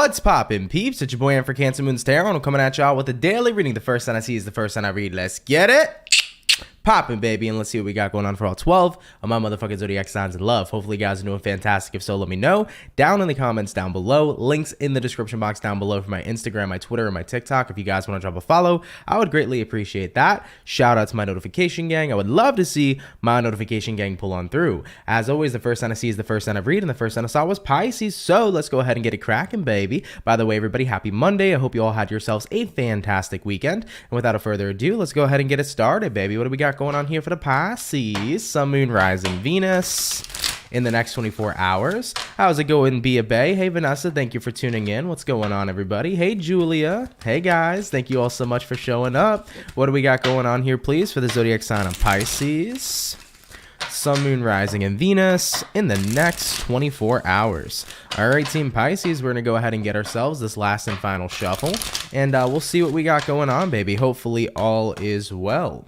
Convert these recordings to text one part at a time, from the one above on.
What's poppin', peeps? It's your boy, for CancerMoonsTarot, and I'm coming at y'all with a daily reading. The first sign I see is the first sign I read. Let's get it poppin', baby, and let's see what we got going on for all 12 of my motherfucking zodiac signs in love. Hopefully you guys are doing fantastic. If so, let me know down in the comments down below. Links in the description box down below for my Instagram, my Twitter, and my TikTok. If you guys want to drop a follow, I would greatly appreciate that. Shout out to my notification gang. I would love to see my notification gang pull on through. As always, the first sign I see is the first sign I read, and the first sign I saw was Pisces. So let's go ahead and get it cracking, baby. By the way, everybody, happy Monday. I hope you all had yourselves a fantastic weekend. And without further ado, let's go ahead and get it started, baby. What do we got going on here for the Pisces? Sun, Moon, Rising, Venus in the next 24 hours. How's it going, Be a Bay? Hey, Vanessa, thank you for tuning in. What's going on, everybody? Hey, Julia. Hey, guys. Thank you all so much for showing up. What do we got going on here, please, for the zodiac sign of Pisces? Sun, Moon, Rising, and Venus in the next 24 hours. All right, Team Pisces, we're going to go ahead and get ourselves this last and final shuffle, and we'll see what we got going on, baby. Hopefully all is well.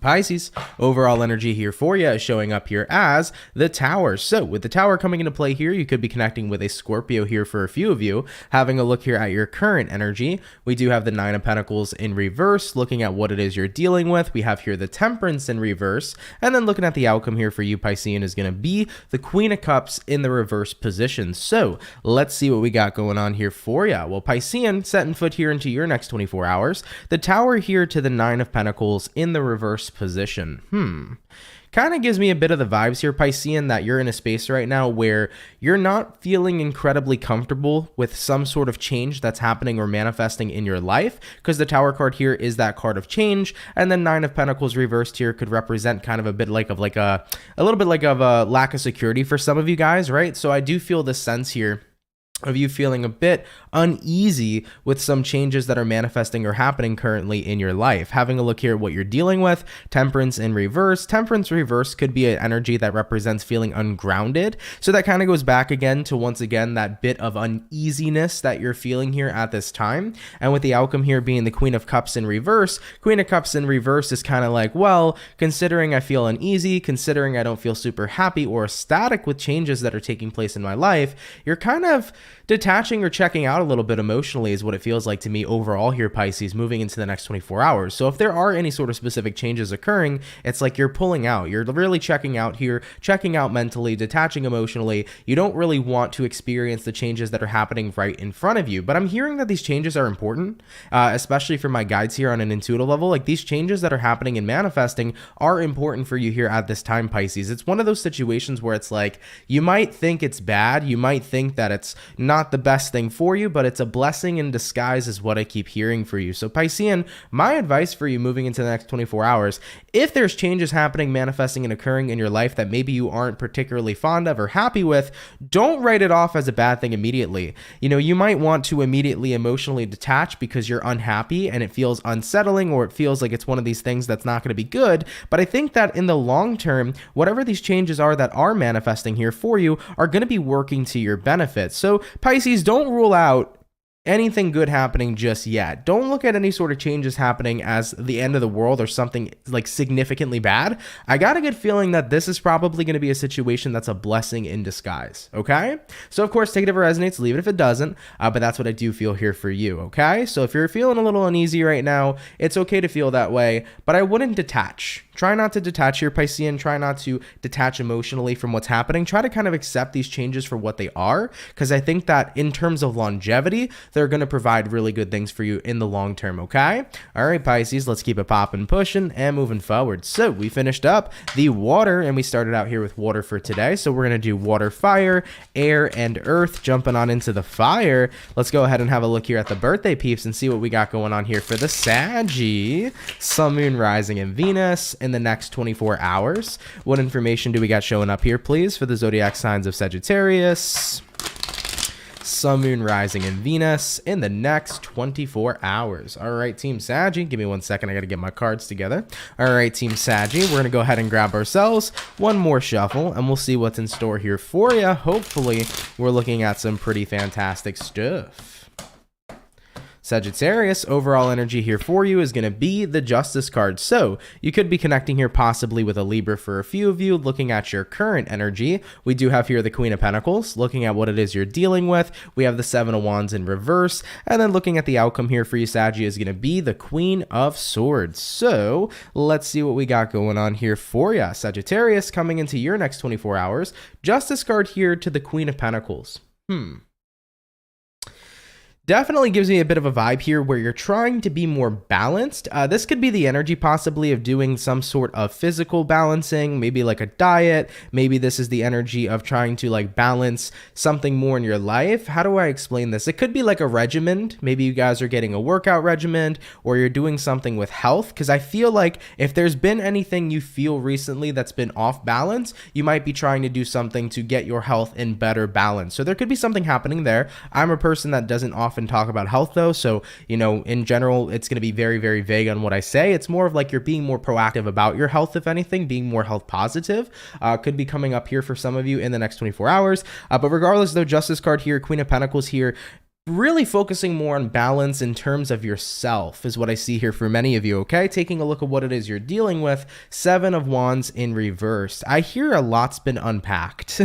Pisces, overall energy here for you is showing up here as the Tower. So with the Tower coming into play here, you could be connecting with a Scorpio here for a few of you. Having a look here at your current energy, we do have the Nine of Pentacles in reverse, looking at what it is you're dealing with. We have here the Temperance in reverse, and then looking at the outcome here for you, Piscean, is going to be the Queen of Cups in the reverse position. So let's see what we got going on here for you. Well, Piscean, setting foot here into your next 24 hours. The Tower here to the Nine of Pentacles in the reverse position. Kind of gives me a bit of the vibes here, Piscean, that you're in a space right now where you're not feeling incredibly comfortable with some sort of change that's happening or manifesting in your life, because the Tower card here is that card of change, and then Nine of Pentacles reversed here could represent kind of a bit like a little bit like of a lack of security for some of you guys, right? So I do feel this sense here of you feeling a bit uneasy with some changes that are manifesting or happening currently in your life. Having a look here at what you're dealing with, Temperance in reverse. Temperance reverse could be an energy that represents feeling ungrounded. So that kind of goes back again to, once again, that bit of uneasiness that you're feeling here at this time. And with the outcome here being the Queen of Cups in reverse, Queen of Cups in reverse is kind of like, well, considering I feel uneasy, considering I don't feel super happy or ecstatic with changes that are taking place in my life, you're kind of detaching or checking out a little bit emotionally is what it feels like to me overall here, Pisces, moving into the next 24 hours. So if there are any sort of specific changes occurring, it's like you're pulling out. You're really checking out here, checking out mentally, detaching emotionally. You don't really want to experience the changes that are happening right in front of you. But I'm hearing that these changes are important, especially for my guides here on an intuitive level. Like, these changes that are happening and manifesting are important for you here at this time, Pisces. It's one of those situations where it's like, you might think it's bad. You might think that it's not the best thing for you, but it's a blessing in disguise is what I keep hearing for you. So Piscean, my advice for you moving into the next 24 hours, if there's changes happening, manifesting, and occurring in your life that maybe you aren't particularly fond of or happy with, don't write it off as a bad thing immediately. You know, you might want to immediately emotionally detach because you're unhappy and it feels unsettling, or it feels like it's one of these things that's not going to be good. But I think that in the long term, whatever these changes are that are manifesting here for you are going to be working to your benefit. So Pisces, don't rule out anything good happening just yet. Don't look at any sort of changes happening as the end of the world or something like significantly bad. I got a good feeling that this is probably going to be a situation that's a blessing in disguise, okay? So of course, take it if it resonates, leave it if it doesn't, but that's what I do feel here for you, okay? So if you're feeling a little uneasy right now, it's okay to feel that way, but I wouldn't detach. Try not to detach here, Piscean. Try not to detach emotionally from what's happening. Try to kind of accept these changes for what they are, because I think that in terms of longevity, they're going to provide really good things for you in the long term, okay? All right, Pisces, let's keep it popping, pushing, and moving forward. So we finished up the water, and we started out here with water for today. So we're going to do water, fire, air, and earth. Jumping on into the fire, let's go ahead and have a look here at the birthday peeps and see what we got going on here for the Saggy. Sun, Moon, Rising, and Venus in the next 24 hours. What information do we got showing up here, please, for the zodiac signs of Sagittarius, Sun, Moon, Rising, and Venus in the next 24 hours. All right, Team Saggy, give me 1 second. I got to get my cards together. All right, Team Saggy, we're going to go ahead and grab ourselves one more shuffle, and we'll see what's in store here for you. Hopefully, we're looking at some pretty fantastic stuff. Sagittarius, overall energy here for you is going to be the Justice card. So you could be connecting here possibly with a Libra for a few of you. Looking at your current energy, we do have here the Queen of Pentacles. Looking at what it is you're dealing with, we have the Seven of Wands in reverse. And then looking at the outcome here for you, Saggy, is going to be the Queen of Swords. So let's see what we got going on here for you. Sagittarius, coming into your next 24 hours, Justice card here to the Queen of Pentacles. Definitely gives me a bit of a vibe here where you're trying to be more balanced. This could be the energy possibly of doing some sort of physical balancing, maybe like a diet. Maybe this is the energy of trying to like balance something more in your life. How do I explain this? It could be like a regimen. Maybe you guys are getting a workout regimen or you're doing something with health. Because I feel like if there's been anything you feel recently that's been off balance, you might be trying to do something to get your health in better balance. So there could be something happening there. I'm a person that doesn't often talk about health though, so in general it's going to be very, very vague on what I say. It's more of like you're being more proactive about your health, if anything, being more health positive. Could be coming up here for some of you in the next 24 hours, but regardless though, Justice card here, Queen of Pentacles here, really focusing more on balance in terms of yourself is what I see here for many of you, okay? Taking a look at what it is you're dealing with, Seven of Wands in reverse. I hear a lot's been unpacked.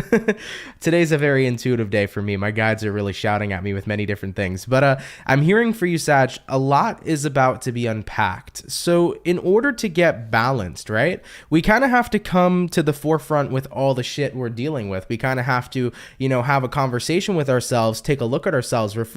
Today's a very intuitive day for me. My guides are really shouting at me with many different things, but I'm hearing for you, Sag, a lot is about to be unpacked. So in order to get balanced, right, we kind of have to come to the forefront with all the shit we're dealing with. We kind of have to, have a conversation with ourselves, take a look at ourselves, reflect,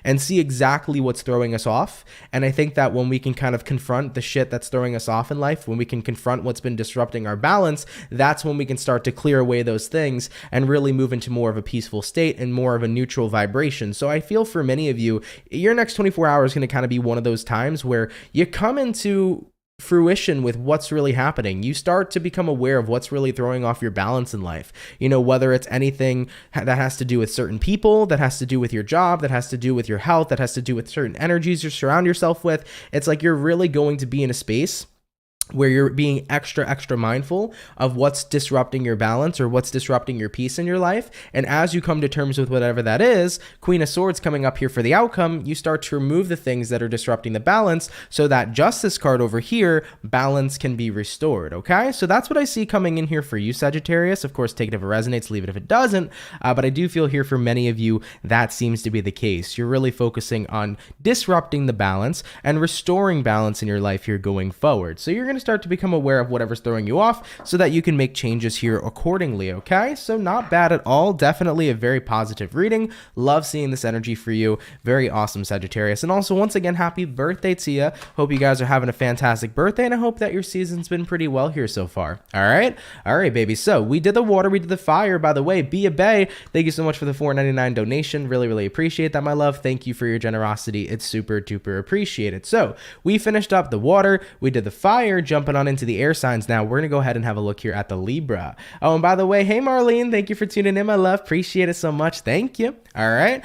and see exactly what's throwing us off. And I think that when we can kind of confront the shit that's throwing us off in life, when we can confront what's been disrupting our balance, that's when we can start to clear away those things and really move into more of a peaceful state and more of a neutral vibration. So I feel for many of you, your next 24 hours is going to kind of be one of those times where you come into fruition with what's really happening. You start to become aware of what's really throwing off your balance in life. Whether it's anything that has to do with certain people, that has to do with your job, that has to do with your health, that has to do with certain energies you surround yourself with. It's like you're really going to be in a space where you're being extra mindful of what's disrupting your balance or what's disrupting your peace in your life. And as you come to terms with whatever that is, Queen of Swords coming up here for the outcome, you start to remove the things that are disrupting the balance so that Justice card over here, balance can be restored, okay? So that's what I see coming in here for you, Sagittarius. Of course, take it if it resonates, leave it if it doesn't, but I do feel here for many of you that seems to be the case. You're really focusing on disrupting the balance and restoring balance in your life here going forward. So you're going to start to become aware of whatever's throwing you off so that you can make changes here accordingly, okay? So not bad at all. Definitely a very positive reading. Love seeing this energy for you. Very awesome, Sagittarius. And also, once again, happy birthday to you. Hope you guys are having a fantastic birthday, and I hope that your season's been pretty well here so far. All right, baby. So we did the water, we did the fire. By the way, Be a Bay, thank you so much for the $4.99 donation. Really appreciate that, my love. Thank you for your generosity. It's super duper appreciated. So we finished up the water, we did the fire. Jumping on into the air signs now, we're gonna go ahead and have a look here at the Libra. Oh, and by the way, hey Marlene, thank you for tuning in, my love. Appreciate it so much. Thank you. All right,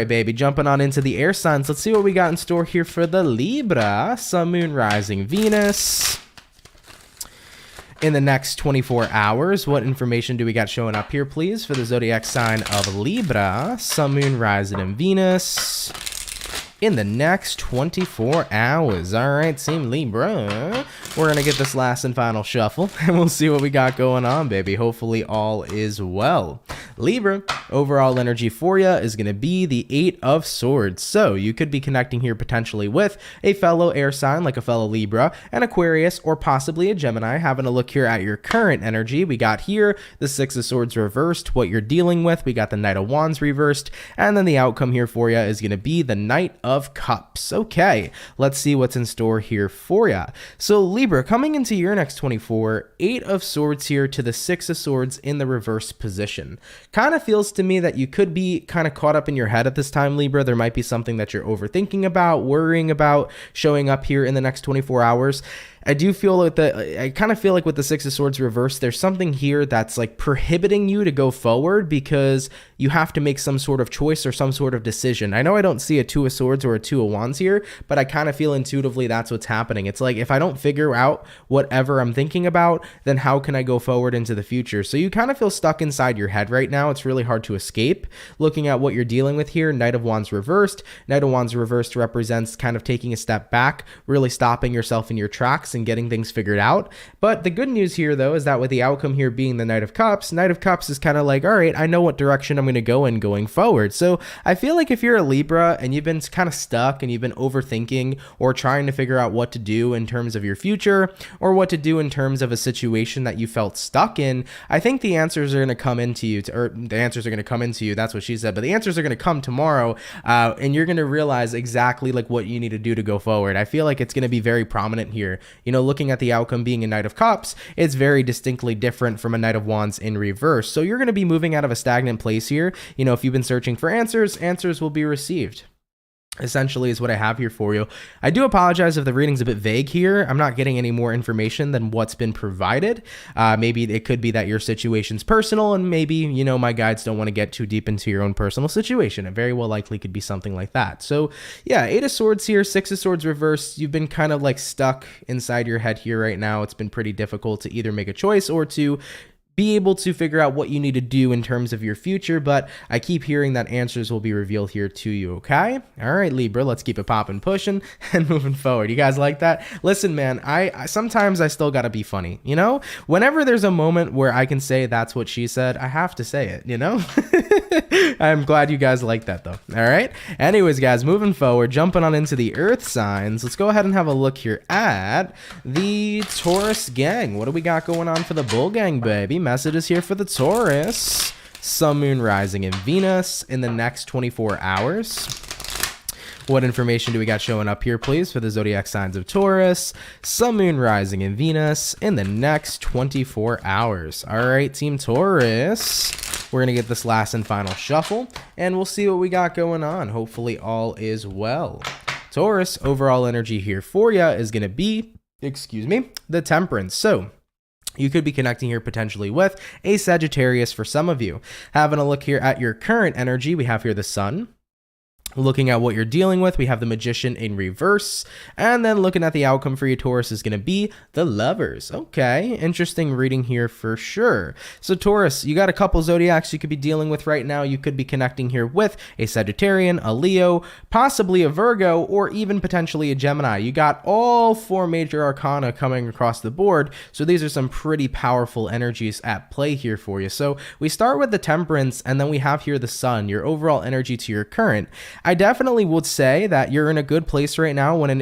baby. Jumping on into the air signs. Let's see what we got in store here for the Libra. Sun, Moon, Rising, Venus. In the next 24 hours, what information do we got showing up here, please, for the zodiac sign of Libra? Sun, Moon, Rising, and Venus. In the next 24 hours. All right, Team Libra. We're going to get this last and final shuffle, and we'll see what we got going on, baby. Hopefully all is well. Libra, overall energy for you is going to be the Eight of Swords. So you could be connecting here potentially with a fellow air sign, like a fellow Libra, an Aquarius, or possibly a Gemini. Having a look here at your current energy. We got here the Six of Swords reversed, what you're dealing with. We got the Knight of Wands reversed, and then the outcome here for you is going to be the Knight of Cups. Okay, let's see what's in store here for you. So Libra, coming into your next 24, Eight of Swords here to the Six of Swords in the reverse position. Kind of feels to me that you could be kind of caught up in your head at this time, Libra. There might be something that you're overthinking about, worrying about, showing up here in the next 24 hours. I do feel like I kind of feel like with the Six of Swords reversed, there's something here that's like prohibiting you to go forward because you have to make some sort of choice or some sort of decision. I know I don't see a Two of Swords Swords or a Two of Wands here, but I kind of feel intuitively that's what's happening. It's like, if I don't figure out whatever I'm thinking about, then how can I go forward into the future? So you kind of feel stuck inside your head right now. It's really hard to escape. Looking at what you're dealing with here, Knight of Wands reversed. Knight of Wands reversed represents kind of taking a step back, really stopping yourself in your tracks and getting things figured out. But the good news here, though, is that with the outcome here being the Knight of Cups is kind of like, all right, I know what direction I'm going to go in going forward. So I feel like if you're a Libra and you've been kind of stuck and you've been overthinking or trying to figure out what to do in terms of your future or what to do in terms of a situation that you felt stuck in, I think the answers are going to come into you, that's what she said, but the answers are going to come tomorrow, and you're going to realize exactly like what you need to do to go forward. I feel like it's going to be very prominent here. You know, looking at the outcome being a Knight of Cups, it's very distinctly different from a Knight of Wands in reverse. So you're going to be moving out of a stagnant place here. You know, if you've been searching for answers, answers will be received. Essentially is what I have here for you. I do apologize if the reading's a bit vague here. I'm not getting any more information than what's been provided. Maybe it could be that your situation's personal, and maybe, you know, my guides don't want to get too deep into your own personal situation. It very well likely could be something like that. So yeah, 8 of Swords here, 6 of Swords reversed. You've been kind of like stuck inside your head here right now. It's been pretty difficult to either make a choice or to be able to figure out what you need to do in terms of your future, but I keep hearing that answers will be revealed here to you, okay? All right, Libra, let's keep it popping, pushing, and moving forward. You guys like that? Listen, man, I sometimes I still gotta be funny, you know? Whenever there's a moment where I can say that's what she said, I have to say it, you know? I'm glad you guys like that, though, all right? Anyways, guys, moving forward, jumping on into the Earth signs, let's go ahead and have a look here at the Taurus gang. What do we got going on for the Bull gang, baby? Messages here for the Taurus. Sun, Moon, Rising, and Venus in the next 24 hours. What information do we got showing up here, please, for the zodiac signs of Taurus, Sun, Moon, Rising, and Venus in the next 24 hours? All right, Team Taurus. We're going to get this last and final shuffle, and we'll see what we got going on. Hopefully all is well. Taurus, overall energy here for you is going to be, the Temperance. So you could be connecting here potentially with a Sagittarius for some of you. Having a look here at your current energy, we have here the Sun. Looking at what you're dealing with, we have the Magician in reverse. And then looking at the outcome for you, Taurus, is going to be the Lovers. Okay, interesting reading here for sure. So Taurus, you got a couple zodiacs you could be dealing with right now. You could be connecting here with a Sagittarian, a Leo, possibly a Virgo, or even potentially a Gemini. You got all 4 major arcana coming across the board. So these are some pretty powerful energies at play here for you. So we start with the Temperance, and then we have here the Sun, your overall energy to your current. I definitely would say that you're in a good place right now when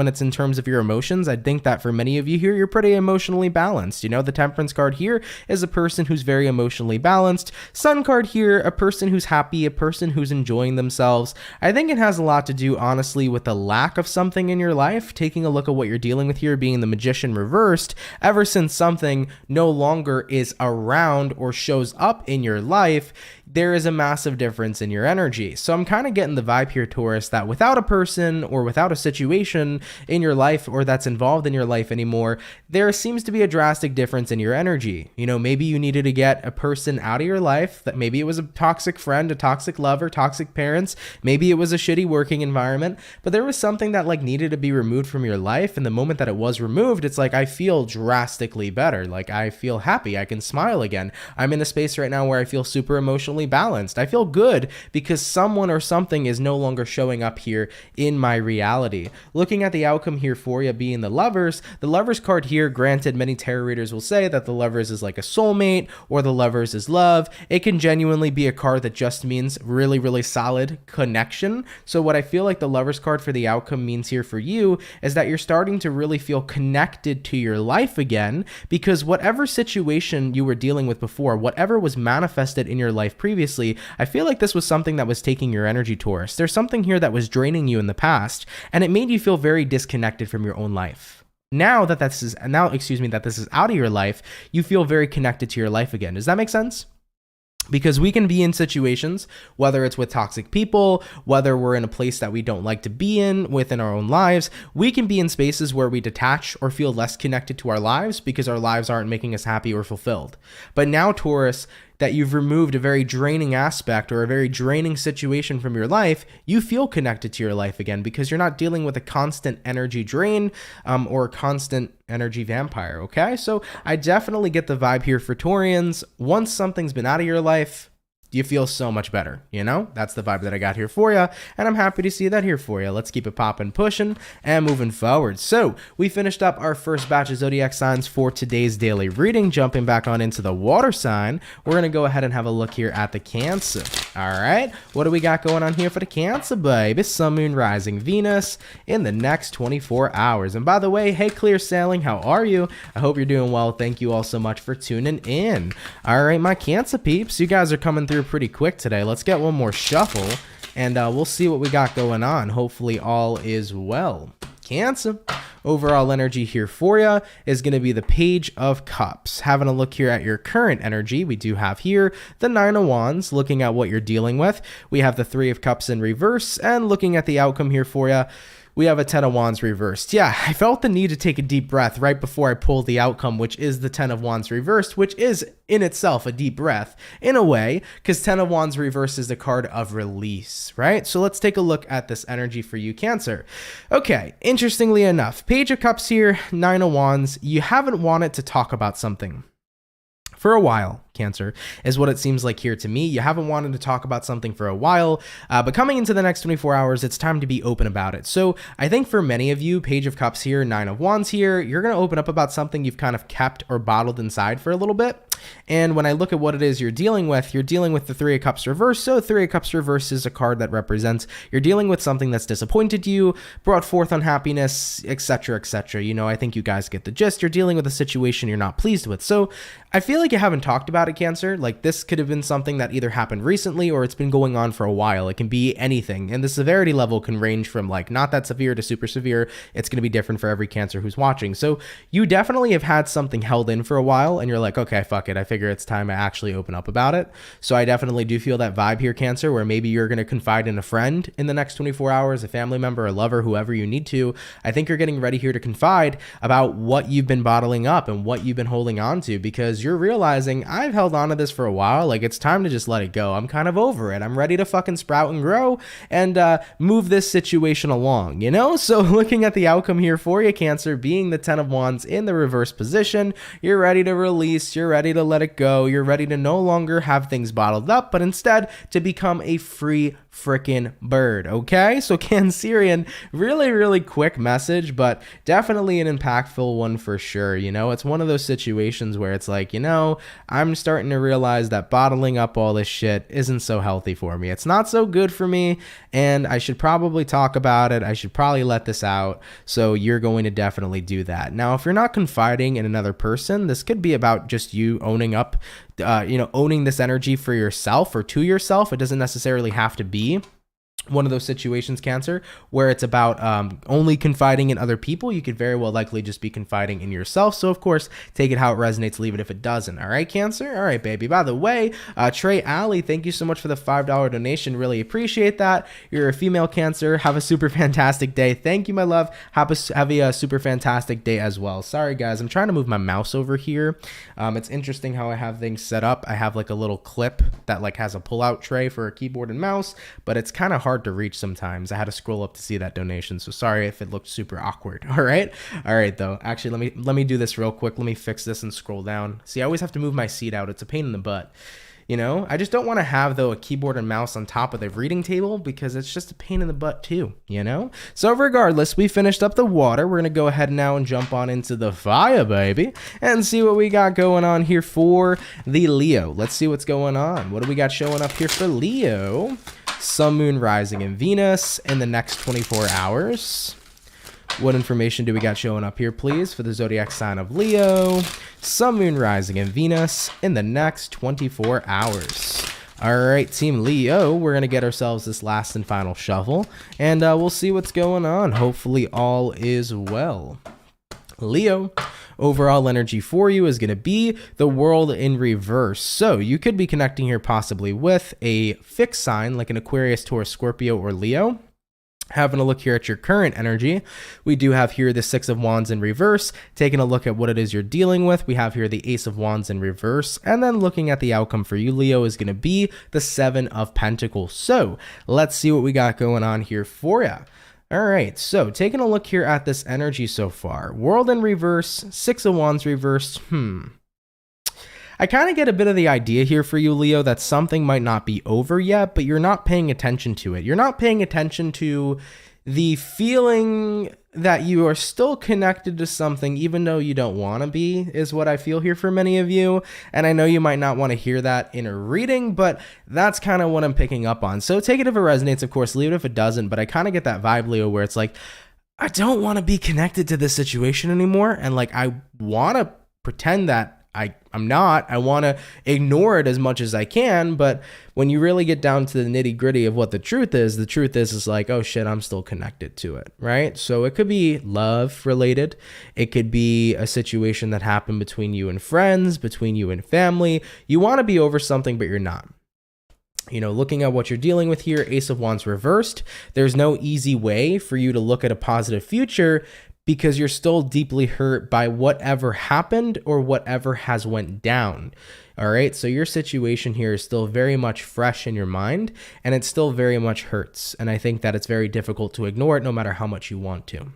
it's in terms of your emotions. I think that for many of you here, you're pretty emotionally balanced. You know, the Temperance card here is a person who's very emotionally balanced. Sun card here, a person who's happy, a person who's enjoying themselves. I think it has a lot to do, honestly, with the lack of something in your life. Taking a look at what you're dealing with here being the Magician reversed, ever since something no longer is around or shows up in your life, there is a massive difference in your energy. So I'm kind of getting the vibe here, Taurus, that without a person or without a situation in your life or that's involved in your life anymore, there seems to be a drastic difference in your energy. You know, maybe you needed to get a person out of your life, that maybe it was a toxic friend, a toxic lover, toxic parents, maybe it was a shitty working environment, but there was something that like needed to be removed from your life. And the moment that it was removed, it's like, I feel drastically better. Like I feel happy. I can smile again. I'm in a space right now where I feel super emotionally balanced. I feel good because someone or something is no longer showing up here in my reality. Looking at the outcome here for you being the Lovers card here, granted, many tarot readers will say that the Lovers is like a soulmate or the Lovers is love. It can genuinely be a card that just means really, really solid connection. So what I feel like the Lovers card for the outcome means here for you is that you're starting to really feel connected to your life again, because whatever situation you were dealing with before, whatever was manifested in your life previously, I feel like this was something that was taking your energy, Taurus. There's something here that was draining you in the past, and it made you feel very disconnected from your own life. Now that this is out of your life, you feel very connected to your life again. Does that make sense? Because we can be in situations, whether it's with toxic people, whether we're in a place that we don't like to be in within our own lives, we can be in spaces where we detach or feel less connected to our lives because our lives aren't making us happy or fulfilled. But now, Taurus, that you've removed a very draining aspect or a very draining situation from your life, you feel connected to your life again because you're not dealing with a constant energy drain or a constant energy vampire, okay? So I definitely get the vibe here for Taurians. Once something's been out of your life, you feel so much better, you know? That's the vibe that I got here for you, and I'm happy to see that here for you. Let's keep it popping, pushing, and moving forward. So we finished up our first batch of zodiac signs for today's daily reading. Jumping back on into the water sign, we're going to go ahead and have a look here at the Cancer. All right, what do we got going on here for the Cancer, baby? Sun, Moon, Rising, Venus in the next 24 hours. And by the way, hey, Clear Sailing, how are you? I hope you're doing well. Thank you all so much for tuning in. All right, my Cancer peeps, you guys are coming through pretty quick today. Let's get one more shuffle and we'll see what we got going on. Hopefully all is well. Cancer, overall energy here for you is going to be the Page of Cups. Having a look here at your current energy, we do have here the Nine of Wands, looking at what you're dealing with. We have the Three of Cups in reverse, and looking at the outcome here for you, we have a Ten of Wands reversed. Yeah, I felt the need to take a deep breath right before I pulled the outcome, which is the Ten of Wands reversed, which is in itself a deep breath in a way, because Ten of Wands reversed is the card of release, right? So let's take a look at this energy for you, Cancer. Okay, interestingly enough, Page of Cups here, Nine of Wands, you haven't wanted to talk about something for a while, Cancer, is what it seems like here to me. You haven't wanted to talk about something for a while, but coming into the next 24 hours, it's time to be open about it. So I think for many of you, Page of Cups here, Nine of Wands here, you're going to open up about something you've kind of kept or bottled inside for a little bit. And when I look at what it is you're dealing with the Three of Cups reverse. So Three of Cups reverse is a card that represents you're dealing with something that's disappointed you, brought forth unhappiness, etc., etc. You know, I think you guys get the gist. You're dealing with a situation you're not pleased with. So I feel like you haven't talked about it, Cancer. Like, this could have been something that either happened recently or it's been going on for a while. It can be anything, and the severity level can range from like not that severe to super severe. It's going to be different for every Cancer who's watching. So you definitely have had something held in for a while, and you're like, okay, fuck it, I figure it's time to actually open up about it. So I definitely do feel that vibe here, Cancer, where maybe you're going to confide in a friend in the next 24 hours, a family member, a lover, whoever you need to. I think you're getting ready here to confide about what you've been bottling up and what you've been holding on to, because you're realizing I've held on to this for a while. Like, it's time to just let it go. I'm kind of over it. I'm ready to fucking sprout and grow and move this situation along, you know? So looking at the outcome here for you, Cancer, being the Ten of Wands in the reverse position, you're ready to release, you're ready to let it go, you're ready to no longer have things bottled up, but instead to become a free freaking bird, okay? So Cancerian, really quick message, but definitely an impactful one for sure. You know, it's one of those situations where it's like, you know, I'm starting to realize that bottling up all this shit isn't so healthy for me. It's not so good for me, and I should probably talk about it. I should probably let this out. So you're going to definitely do that. Now, if you're not confiding in another person, this could be about just you owning up, owning this energy for yourself or to yourself. It doesn't necessarily have to be one of those situations, Cancer, where it's about only confiding in other people. You could very well likely just be confiding in yourself. So of course, take it how it resonates, leave it if it doesn't. All right, Cancer? All right, baby. By the way, Trey Alley, thank you so much for the $5 donation. Really appreciate that. You're a female Cancer. Have a super fantastic day. Thank you, my love. Have a super fantastic day as well. Sorry, guys. I'm trying to move my mouse over here. It's interesting how I have things set up. I have like a little clip that like has a pull-out tray for a keyboard and mouse, but it's kind of hard to reach sometimes. I had to scroll up to see that donation, so sorry if it looked super awkward. All right though, actually let me do this real quick. Let me fix this and scroll down. See, I always have to move my seat out. It's a pain in the butt, you know. I just don't want to have though a keyboard and mouse on top of the reading table because it's just a pain in the butt too, you know. So regardless, we finished up the water. We're gonna go ahead now and jump on into the fire, baby, and see what we got going on here for the Leo. Let's see what's going on. What do we got showing up here for Leo? Sun, Moon, Rising, and Venus in the next 24 hours. What information do we got showing up here, please, for the zodiac sign of Leo? Sun, Moon, Rising, and Venus in the next 24 hours. All right, Team Leo, we're going to get ourselves this last and final shuffle, and we'll see what's going on. Hopefully all is well. Leo, overall energy for you is going to be the World in reverse. So you could be connecting here possibly with a fixed sign like an Aquarius, Taurus, Scorpio, or Leo. Having a look here at your current energy, we do have here the Six of Wands in reverse. Taking a look at what it is you're dealing with, we have here the Ace of Wands in reverse. And then looking at the outcome for you, Leo, is going to be the Seven of Pentacles. So let's see what we got going on here for you. All right, so taking a look here at this energy so far. World in reverse, Six of Wands reversed. I kind of get a bit of the idea here for you, Leo, that something might not be over yet, but you're not paying attention to it. You're not paying attention to the feeling that you are still connected to something, even though you don't want to be, is what I feel here for many of you. And I know you might not want to hear that in a reading, but that's kind of what I'm picking up on. So take it if it resonates, of course, leave it if it doesn't. But I kind of get that vibe, Leo, where it's like, I don't want to be connected to this situation anymore. And like, I want to pretend that I'm not. I want to ignore it as much as I can, but when you really get down to the nitty gritty of what the truth is like, oh shit, I'm still connected to it, right? So it could be love related. It could be a situation that happened between you and friends, between you and family. You want to be over something, but you're not. You know, looking at what you're dealing with here, Ace of Wands reversed, there's no easy way for you to look at a positive future because you're still deeply hurt by whatever happened or whatever has went down. All right, so your situation here is still very much fresh in your mind, and it still very much hurts. And I think that it's very difficult to ignore it no matter how much you want to.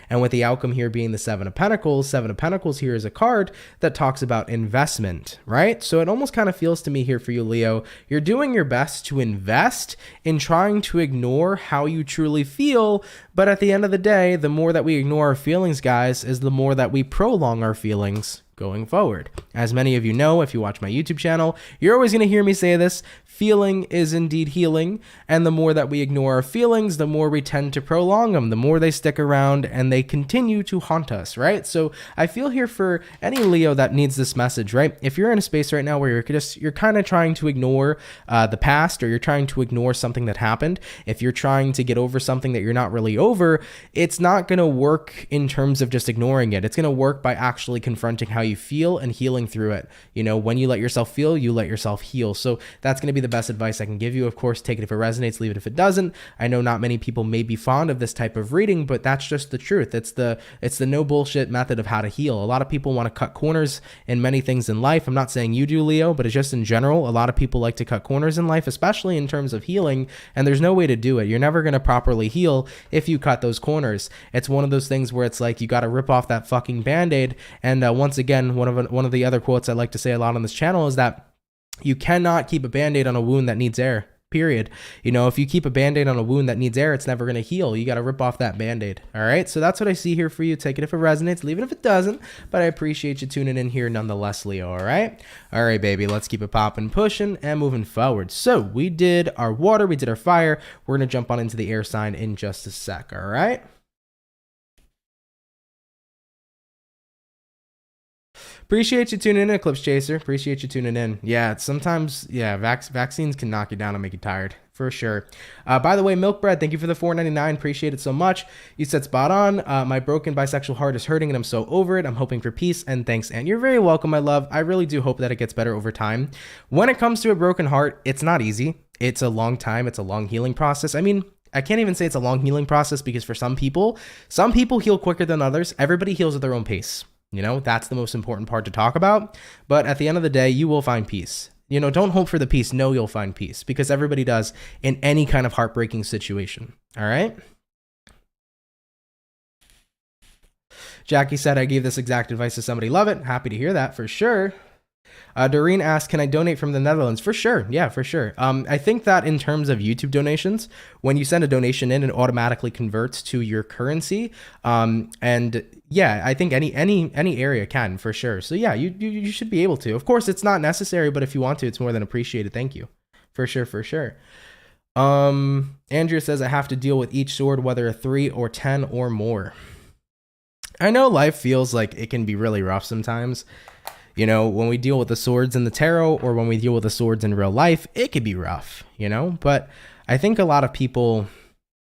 And with the outcome here being the Seven of Pentacles here is a card that talks about investment, right? So it almost kind of feels to me here for you, Leo, you're doing your best to invest in trying to ignore how you truly feel. But at the end of the day, the more that we ignore our feelings, guys, is the more that we prolong our feelings going forward. As many of you know, if you watch my YouTube channel, you're always going to hear me say this: feeling is indeed healing. And the more that we ignore our feelings, the more we tend to prolong them, the more they stick around and they continue to haunt us, right? So I feel here for any Leo that needs this message, right? If you're in a space right now where you're kind of trying to ignore the past, or you're trying to ignore something that happened, if you're trying to get over something that you're not really over, it's not going to work in terms of just ignoring it. It's going to work by actually confronting how you feel and healing through it. You know, when you let yourself feel, you let yourself heal. So that's going to be the best advice I can give you. Of course, take it if it resonates, leave it if it doesn't. I know not many people may be fond of this type of reading, but that's just the truth. It's the no bullshit method of how to heal. A lot of people want to cut corners in many things in life. I'm not saying you do, Leo, but it's just in general, a lot of people like to cut corners in life, especially in terms of healing, and there's no way to do it. You're never going to properly heal if you cut those corners. It's one of those things where it's like you got to rip off that fucking band-aid. And once again, one of the other quotes I like to say a lot on this channel is that you cannot keep a band-aid on a wound that needs air, period. You know, if you keep a band-aid on a wound that needs air, it's never going to heal. You got to rip off that band-aid. All right, so that's what I see here for you. Take it if it resonates, leave it if it doesn't, but I appreciate you tuning in here nonetheless, Leo. All right, baby, let's keep it popping, pushing, and moving forward. So we did our water, we did our fire. We're going to jump on into the air sign in just a sec. All right. Appreciate you tuning in, Eclipse Chaser. Appreciate you tuning in. Yeah, sometimes, vaccines can knock you down and make you tired, for sure. By the way, Milk Bread, thank you for the $4.99. Appreciate it so much. You said spot on. My broken bisexual heart is hurting and I'm so over it. I'm hoping for peace and thanks. And you're very welcome, my love. I really do hope that it gets better over time. When it comes to a broken heart, it's not easy. It's a long time. It's a long healing process. I mean, I can't even say it's a long healing process because for some people heal quicker than others. Everybody heals at their own pace. You know, that's the most important part to talk about. But at the end of the day, you will find peace. You know, don't hope for the peace. Know you'll find peace because everybody does in any kind of heartbreaking situation. All right. Jackie said, I gave this exact advice to somebody. Love it. Happy to hear that for sure. Doreen asked, can I donate from the Netherlands? For sure. Yeah, for sure. I think that in terms of YouTube donations, when you send a donation in, it automatically converts to your currency. And yeah, I think any area can, for sure. So yeah, you should be able to. Of course, it's not necessary, but if you want to, it's more than appreciated. Thank you. For sure, for sure. Andrea says, I have to deal with each sword, whether a 3 or 10 or more. I know life feels like it can be really rough sometimes. You know, when we deal with the swords in the tarot or when we deal with the swords in real life, it could be rough, you know? But I think a lot of people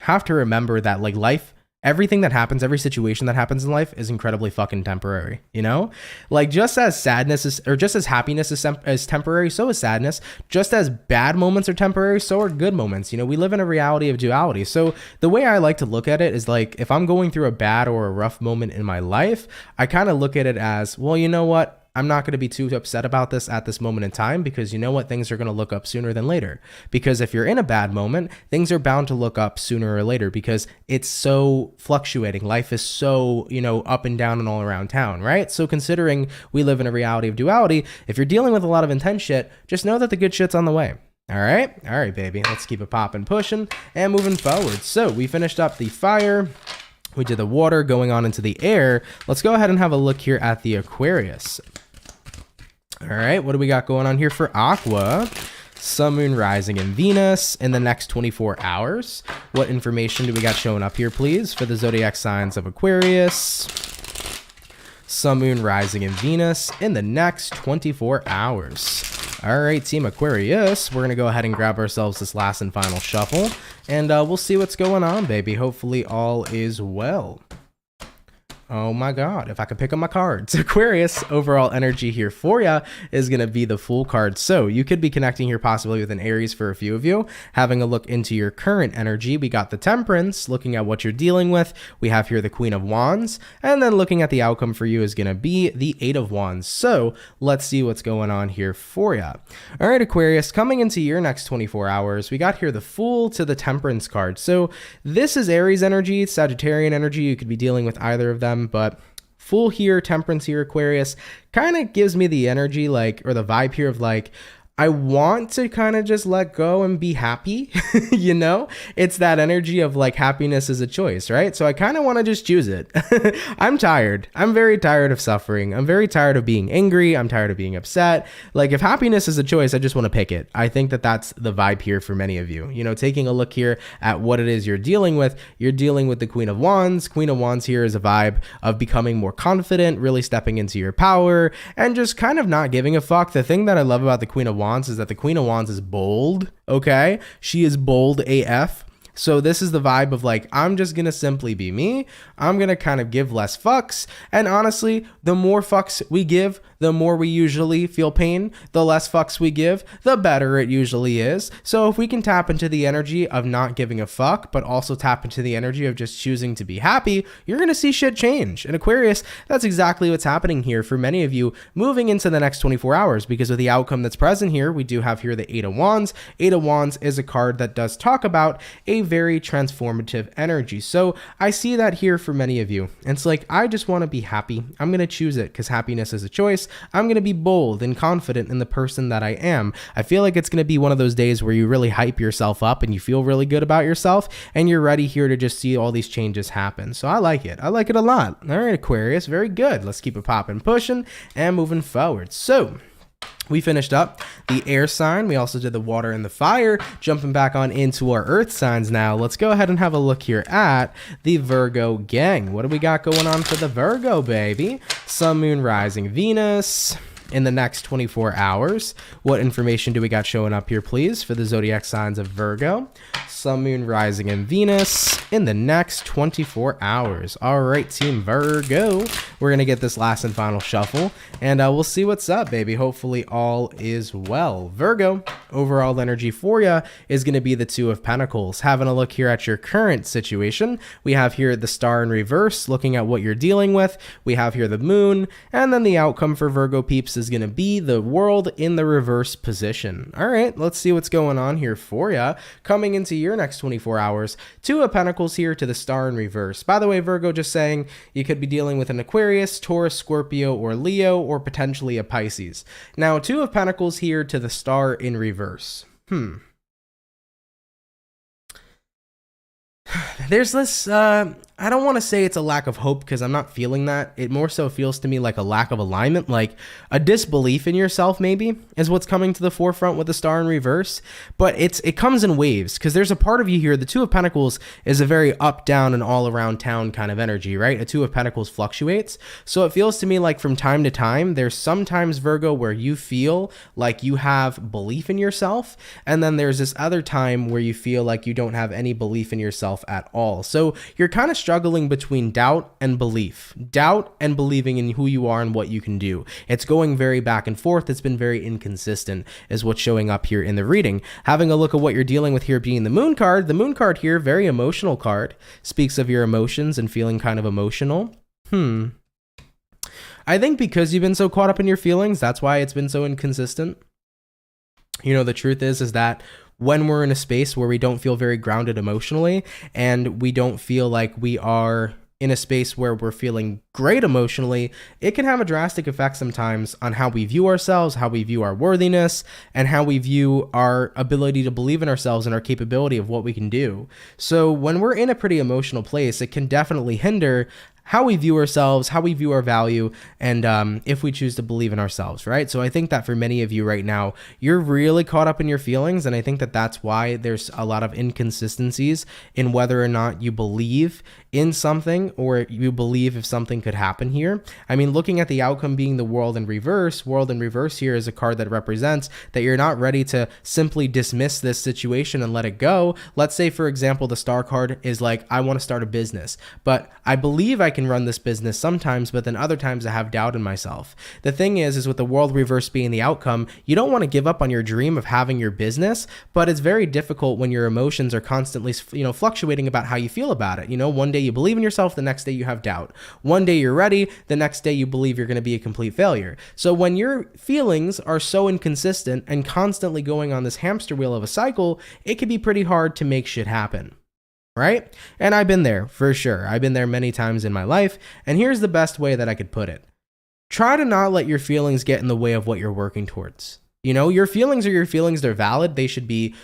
have to remember that like life everything that happens, every situation that happens in life is incredibly fucking temporary, you know? Like, just as sadness is, or just as happiness is temporary, so is sadness. Just as bad moments are temporary, so are good moments. You know, we live in a reality of duality. So the way I like to look at it is like, if I'm going through a bad or a rough moment in my life, I kind of look at it as, well, you know what? I'm not going to be too upset about this at this moment in time, because you know what? Things are going to look up sooner than later. Because if you're in a bad moment, things are bound to look up sooner or later, because it's so fluctuating. Life is so, you know, up and down and all around town, right? So considering we live in a reality of duality, if you're dealing with a lot of intense shit, just know that the good shit's on the way. All right, baby. Let's keep it popping, pushing, and moving forward. So we finished up the fire. We did the water going on into the air. Let's go ahead and have a look here at the Aquarius. All right, what do we got going on here for Aqua? Sun, Moon, Rising, and Venus in the next 24 hours. What information do we got showing up here, please, for the zodiac signs of Aquarius? Sun, Moon, Rising, and Venus in the next 24 hours. All right, Team Aquarius, we're going to go ahead and grab ourselves this last and final shuffle, and we'll see what's going on, baby. Hopefully all is well. Oh my God, if I could pick up my cards. Aquarius, overall energy here for you is going to be the Fool card. So you could be connecting here possibly with an Aries for a few of you. Having a look into your current energy, we got the Temperance, looking at what you're dealing with. We have here the Queen of Wands, and then looking at the outcome for you is going to be the Eight of Wands. So let's see what's going on here for you. All right, Aquarius, coming into your next 24 hours, we got here the Fool to the Temperance card. So this is Aries energy, Sagittarian energy. You could be dealing with either of them. But Fool here, Temperance here, Aquarius, kind of gives me the energy, like, or the vibe here of like, I want to kind of just let go and be happy, you know? It's that energy of like happiness is a choice, right? So I kind of want to just choose it. I'm tired. I'm very tired of suffering. I'm very tired of being angry. I'm tired of being upset. Like, if happiness is a choice, I just want to pick it. I think that that's the vibe here for many of you. You know, taking a look here at what it is you're dealing with the Queen of Wands. Queen of Wands here is a vibe of becoming more confident, really stepping into your power, and just kind of not giving a fuck. The thing that I love about the Queen of Wands is that the Queen of Wands is bold, okay? She is bold AF. So this is the vibe of like, I'm just going to simply be me. I'm going to kind of give less fucks. And honestly, the more fucks we give, the more we usually feel pain. The less fucks we give, the better it usually is. So if we can tap into the energy of not giving a fuck, but also tap into the energy of just choosing to be happy, you're going to see shit change. And Aquarius, that's exactly what's happening here for many of you moving into the next 24 hours, because of the outcome that's present here, we do have here the Eight of Wands. Eight of Wands is a card that does talk about a very transformative energy. So I see that here for many of you. And it's like, I just want to be happy. I'm going to choose it because happiness is a choice. I'm going to be bold and confident in the person that I am. I feel like it's going to be one of those days where you really hype yourself up and you feel really good about yourself and you're ready here to just see all these changes happen. So I like it. I like it a lot. All right, Aquarius, very good. Let's keep it popping, pushing, and moving forward. So we finished up the air sign. We also did the water and the fire. Jumping back on into our earth signs now. Let's go ahead and have a look here at the Virgo gang. What do we got going on for the Virgo, baby? Sun, Moon, Rising, Venus in the next 24 hours. What information do we got showing up here, please, for the zodiac signs of Virgo? Sun, Moon, Rising, and Venus in the next 24 hours. All right, Team Virgo, we're going to get this last and final shuffle, and we'll see what's up, baby. Hopefully all is well. Virgo, overall energy for you is going to be the Two of Pentacles. Having a look here at your current situation, we have here the Star in reverse, looking at what you're dealing with. We have here the Moon, and then the outcome for Virgo peeps is going to be the World in the reverse position. All right, let's see what's going on here for you. Coming into your next 24 hours, Two of Pentacles here to the Star in reverse. By the way, Virgo, just saying, you could be dealing with an Aquarius, Taurus, Scorpio, or Leo, or potentially a Pisces. Now, Two of Pentacles here to the Star in reverse. There's this, I don't want to say it's a lack of hope because I'm not feeling that. It more so feels to me like a lack of alignment, like a disbelief in yourself maybe is what's coming to the forefront with the Star in reverse. But it comes in waves because there's a part of you here. The Two of Pentacles is a very up, down, and all around town kind of energy, right? A Two of Pentacles fluctuates. So it feels to me like from time to time, there's sometimes, Virgo, where you feel like you have belief in yourself. And then there's this other time where you feel like you don't have any belief in yourself at all. So you're kind of struggling struggling between doubt and belief. Doubt and believing in who you are and what you can do. It's going very back and forth. It's been very inconsistent is what's showing up here in the reading. Having a look at what you're dealing with here being the moon card. The moon card here, very emotional card. Speaks of your emotions and feeling kind of emotional. I think because you've been so caught up in your feelings, that's why it's been so inconsistent. You know, the truth is that when we're in a space where we don't feel very grounded emotionally and we don't feel like we are in a space where we're feeling great emotionally, it can have a drastic effect sometimes on how we view ourselves, how we view our worthiness, and how we view our ability to believe in ourselves and our capability of what we can do. So when we're in a pretty emotional place, it can definitely hinder how we view ourselves, how we view our value, and if we choose to believe in ourselves, right? So I think that for many of you right now, you're really caught up in your feelings, and I think that that's why there's a lot of inconsistencies in whether or not you believe in something or you believe if something could happen here. I mean, looking at the outcome being the world in reverse here is a card that represents that you're not ready to simply dismiss this situation and let it go. Let's say, for example, the star card is like, I want to start a business, but I believe I can run this business sometimes, but then other times I have doubt in myself. The thing is with the world reverse being the outcome, you don't want to give up on your dream of having your business, but it's very difficult when your emotions are constantly, fluctuating about how you feel about it. One day you believe in yourself, the next day you have doubt. One day you're ready, the next day you believe you're going to be a complete failure. So when your feelings are so inconsistent and constantly going on this hamster wheel of a cycle, it can be pretty hard to make shit happen. Right? And I've been there for sure. I've been there many times in my life. And here's the best way that I could put it. Try to not let your feelings get in the way of what you're working towards. Your feelings are your feelings. They're valid. They should be,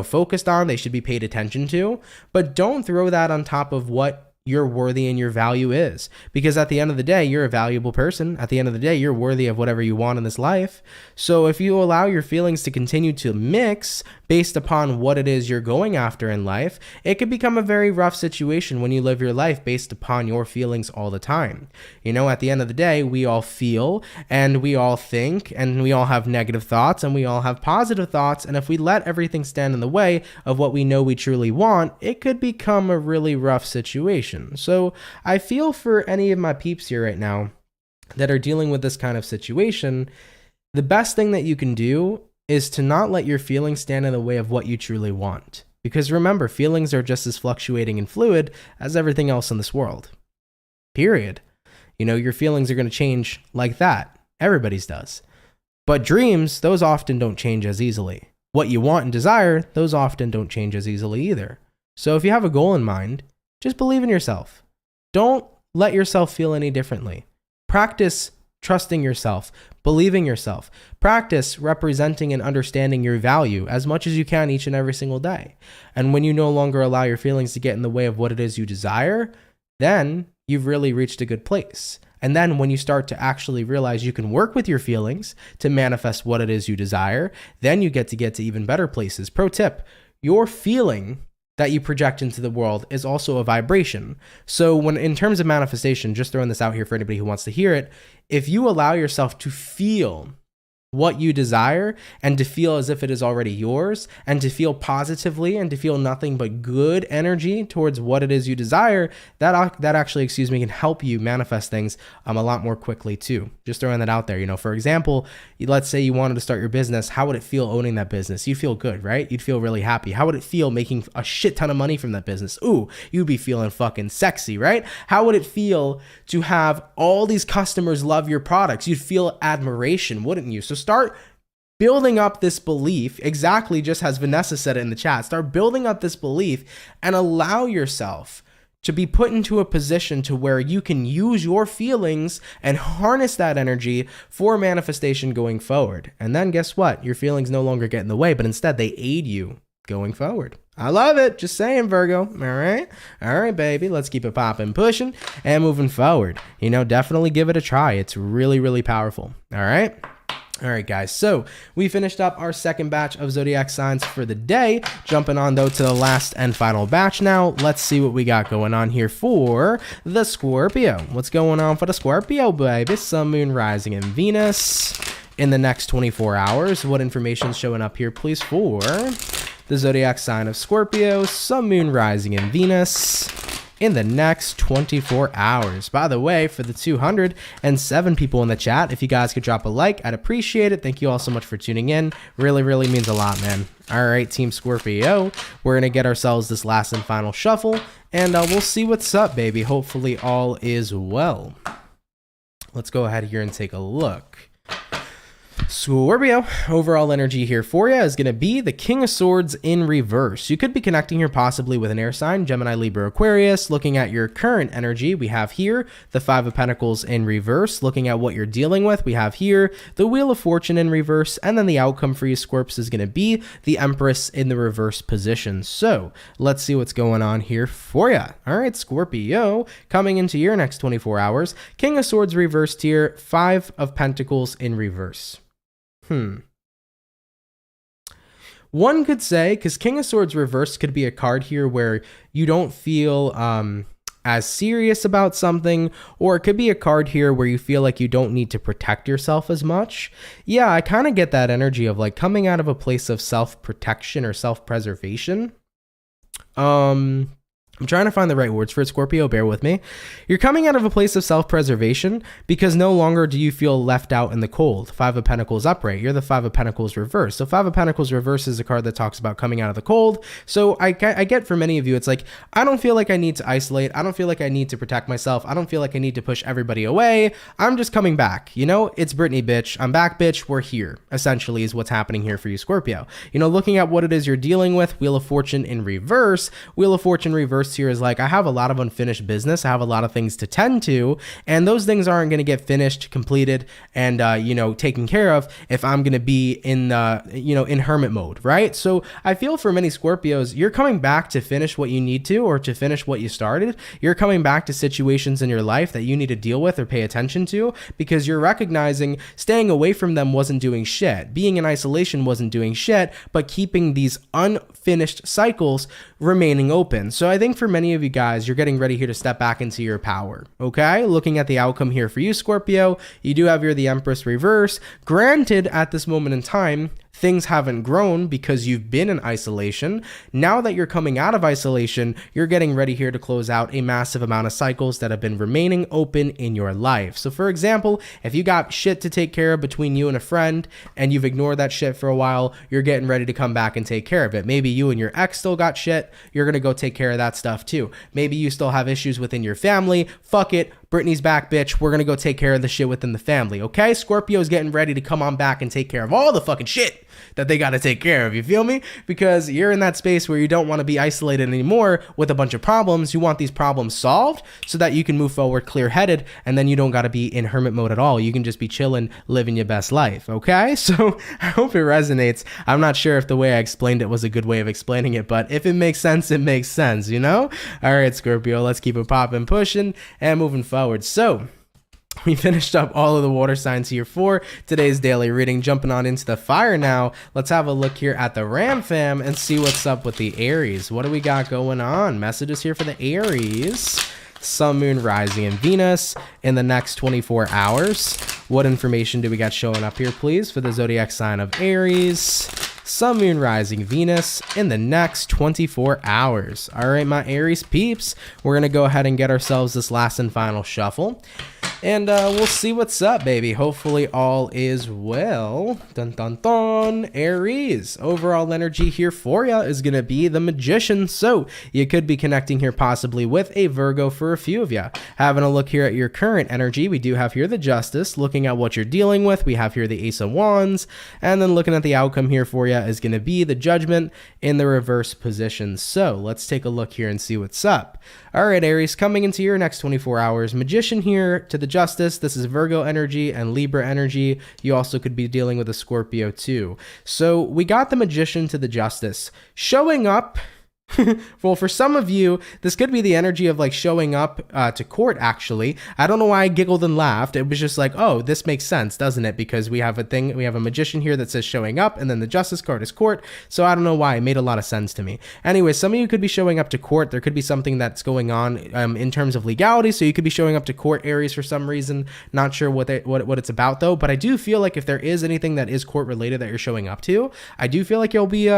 focused on. They should be paid attention to. But don't throw that on top of what your worthy and your value is, because at the end of the day, you're a valuable person. At the end of the day, you're worthy of whatever you want in this life. So if you allow your feelings to continue to mix based upon what it is you're going after in life, it could become a very rough situation when you live your life based upon your feelings all the time. At the end of the day, we all feel and we all think and we all have negative thoughts and we all have positive thoughts. And if we let everything stand in the way of what we know we truly want, it could become a really rough situation. So I feel for any of my peeps here right now that are dealing with this kind of situation, the best thing that you can do is to not let your feelings stand in the way of what you truly want. Because remember, feelings are just as fluctuating and fluid as everything else in this world. Period. Your feelings are going to change like that. Everybody's does. But dreams, those often don't change as easily. What you want and desire, those often don't change as easily either. So if you have a goal in mind, just believe in yourself. Don't let yourself feel any differently. Practice trusting yourself, believing yourself. Practice representing and understanding your value as much as you can each and every single day. And when you no longer allow your feelings to get in the way of what it is you desire, then you've really reached a good place. And then when you start to actually realize you can work with your feelings to manifest what it is you desire, then you get to even better places. Pro tip, your feeling that you project into the world is also a vibration. So when in terms of manifestation, just throwing this out here for anybody who wants to hear it, if you allow yourself to feel what you desire and to feel as if it is already yours and to feel positively and to feel nothing but good energy towards what it is you desire, that actually, can help you manifest things a lot more quickly too. Just throwing that out there. For example, let's say you wanted to start your business. How would it feel owning that business? You'd feel good, right? You'd feel really happy. How would it feel making a shit ton of money from that business? Ooh, you'd be feeling fucking sexy, right? How would it feel to have all these customers love your products? You'd feel admiration, wouldn't you? So start building up this belief, exactly just as Vanessa said it in the chat. Start building up this belief and allow yourself to be put into a position to where you can use your feelings and harness that energy for manifestation going forward. And then guess what? Your feelings no longer get in the way, but instead they aid you going forward. I love it. Just saying, Virgo. All right, baby. Let's keep it popping, pushing, and moving forward. Definitely give it a try. It's really, really powerful. All right. All right, guys, so we finished up our second batch of zodiac signs for the day. Jumping on, though, to the last and final batch now. Let's see what we got going on here for the Scorpio. What's going on for the Scorpio, baby? Sun, Moon, Rising, and Venus in the next 24 hours. What information's showing up here, please, for the zodiac sign of Scorpio, Sun, Moon, Rising, and Venus in the next 24 hours. By the way, for the 207 people in the chat, if you guys could drop a like, I'd appreciate it. Thank you all so much for tuning in. Really, really means a lot, man. All right, Team Scorpio, we're going to get ourselves this last and final shuffle, and we'll see what's up, baby. Hopefully all is well. Let's go ahead here and take a look. Scorpio, overall energy here for you is going to be the King of Swords in reverse. You could be connecting here possibly with an air sign, Gemini, Libra, Aquarius. Looking at your current energy, we have here the Five of Pentacles in reverse. Looking at what you're dealing with, we have here the Wheel of Fortune in reverse. And then the outcome for you, Scorps, is going to be the Empress in the reverse position. So let's see what's going on here for you. All right, Scorpio, coming into your next 24 hours, King of Swords reversed here, Five of Pentacles in reverse. One could say, because King of Swords reversed could be a card here where you don't feel as serious about something, or it could be a card here where you feel like you don't need to protect yourself as much. Yeah, I kind of get that energy of like coming out of a place of self-protection or self-preservation. I'm trying to find the right words for it, Scorpio, bear with me. You're coming out of a place of self-preservation because no longer do you feel left out in the cold. Five of Pentacles upright, you're the Five of Pentacles reverse. So Five of Pentacles reverse is a card that talks about coming out of the cold. So I get for many of you, it's like, I don't feel like I need to isolate. I don't feel like I need to protect myself. I don't feel like I need to push everybody away. I'm just coming back. You know, it's Brittany, bitch. I'm back, bitch. We're here, essentially, is what's happening here for you, Scorpio. You know, looking at what it is you're dealing with, Wheel of Fortune in reverse. Wheel of Fortune reverse here is like, I have a lot of unfinished business. I have a lot of things to tend to, and those things aren't going to get finished, completed, and, you know, taken care of if I'm going to be in, you know, in hermit mode, right? So I feel for many Scorpios, you're coming back to finish what you need to, or to finish what you started. You're coming back to situations in your life that you need to deal with or pay attention to, because you're recognizing staying away from them wasn't doing shit. Being in isolation wasn't doing shit, but keeping these unfinished cycles remaining open. So I think for many of you guys, you're getting ready here to step back into your power. Okay, looking at the outcome here for you, Scorpio, you do have here the Empress reverse. Granted, at this moment in time, things haven't grown because you've been in isolation. Now that you're coming out of isolation, you're getting ready here to close out a massive amount of cycles that have been remaining open in your life. So for example, if you got shit to take care of between you and a friend and you've ignored that shit for a while, you're getting ready to come back and take care of it. Maybe you and your ex still got shit. You're going to go take care of that stuff too. Maybe you still have issues within your family. Fuck it. Brittany's back, bitch. We're going to go take care of the shit within the family. Okay? Scorpio's getting ready to come on back and take care of all the fucking shit that they got to take care of. You feel me? Because you're in that space where you don't want to be isolated anymore with a bunch of problems. You want these problems solved so that you can move forward clear-headed, and then you don't got to be in hermit mode at all. You can just be chilling, living your best life. Okay? So I hope it resonates. I'm not sure if the way I explained it was a good way of explaining it, but if it makes sense, it makes sense, you know? All right, Scorpio, let's keep it popping, pushing, and moving forward. So we finished up all of the water signs here for today's daily reading. Jumping on into the fire now. Let's have a look here at the Ram fam and see what's up with the Aries. What do we got going on? Messages here for the Aries. Sun, Moon, Rising, and Venus in the next 24 hours. What information do we got showing up here, please, for the zodiac sign of Aries? Sun, Moon, Rising, Venus in the next 24 hours. All right, my Aries peeps, we're going to go ahead and get ourselves this last and final shuffle. And we'll see what's up, baby. Hopefully all is well. Dun, dun, dun. Aries. Overall energy here for you is going to be the Magician. So you could be connecting here possibly with a Virgo for a few of you. Having a look here at your current energy, we do have here the Justice. Looking at what you're dealing with, we have here the Ace of Wands. And then looking at the outcome here for you is going to be the Judgment in the reverse position. So let's take a look here and see what's up. All right, Aries, coming into your next 24 hours. Magician here to the Justice. This is Virgo energy and Libra energy. You also could be dealing with a Scorpio too. So we got the Magician to the Justice showing up. Well, for some of you, this could be the energy of like showing up to court, actually. I don't know why I giggled and laughed. It was just like, oh, this makes sense, doesn't it? Because we have a Magician here that says showing up, and then the Justice card is court. So I don't know why. It made a lot of sense to me. Anyway, some of you could be showing up to court. There could be something that's going on in terms of legality. So you could be showing up to court, Aries, for some reason. Not sure what it's about, though. But I do feel like if there is anything that is court related that you're showing up to, I do feel like it'll be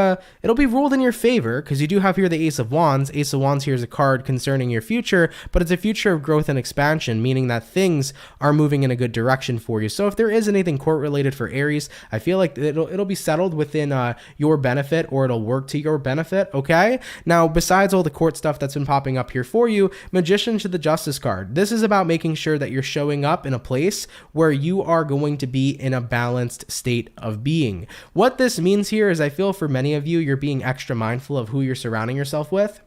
ruled in your favor, because you do have here here the Ace of Wands. Ace of Wands here is a card concerning your future, but it's a future of growth and expansion, meaning that things are moving in a good direction for you. So if there is anything court related for Aries, I feel like it'll be settled within your benefit, or it'll work to your benefit, okay? Now, besides all the court stuff that's been popping up here for you, Magician to the Justice card. This is about making sure that you're showing up in a place where you are going to be in a balanced state of being. What this means here is I feel for many of you, you're being extra mindful of who you're surrounding yourself with.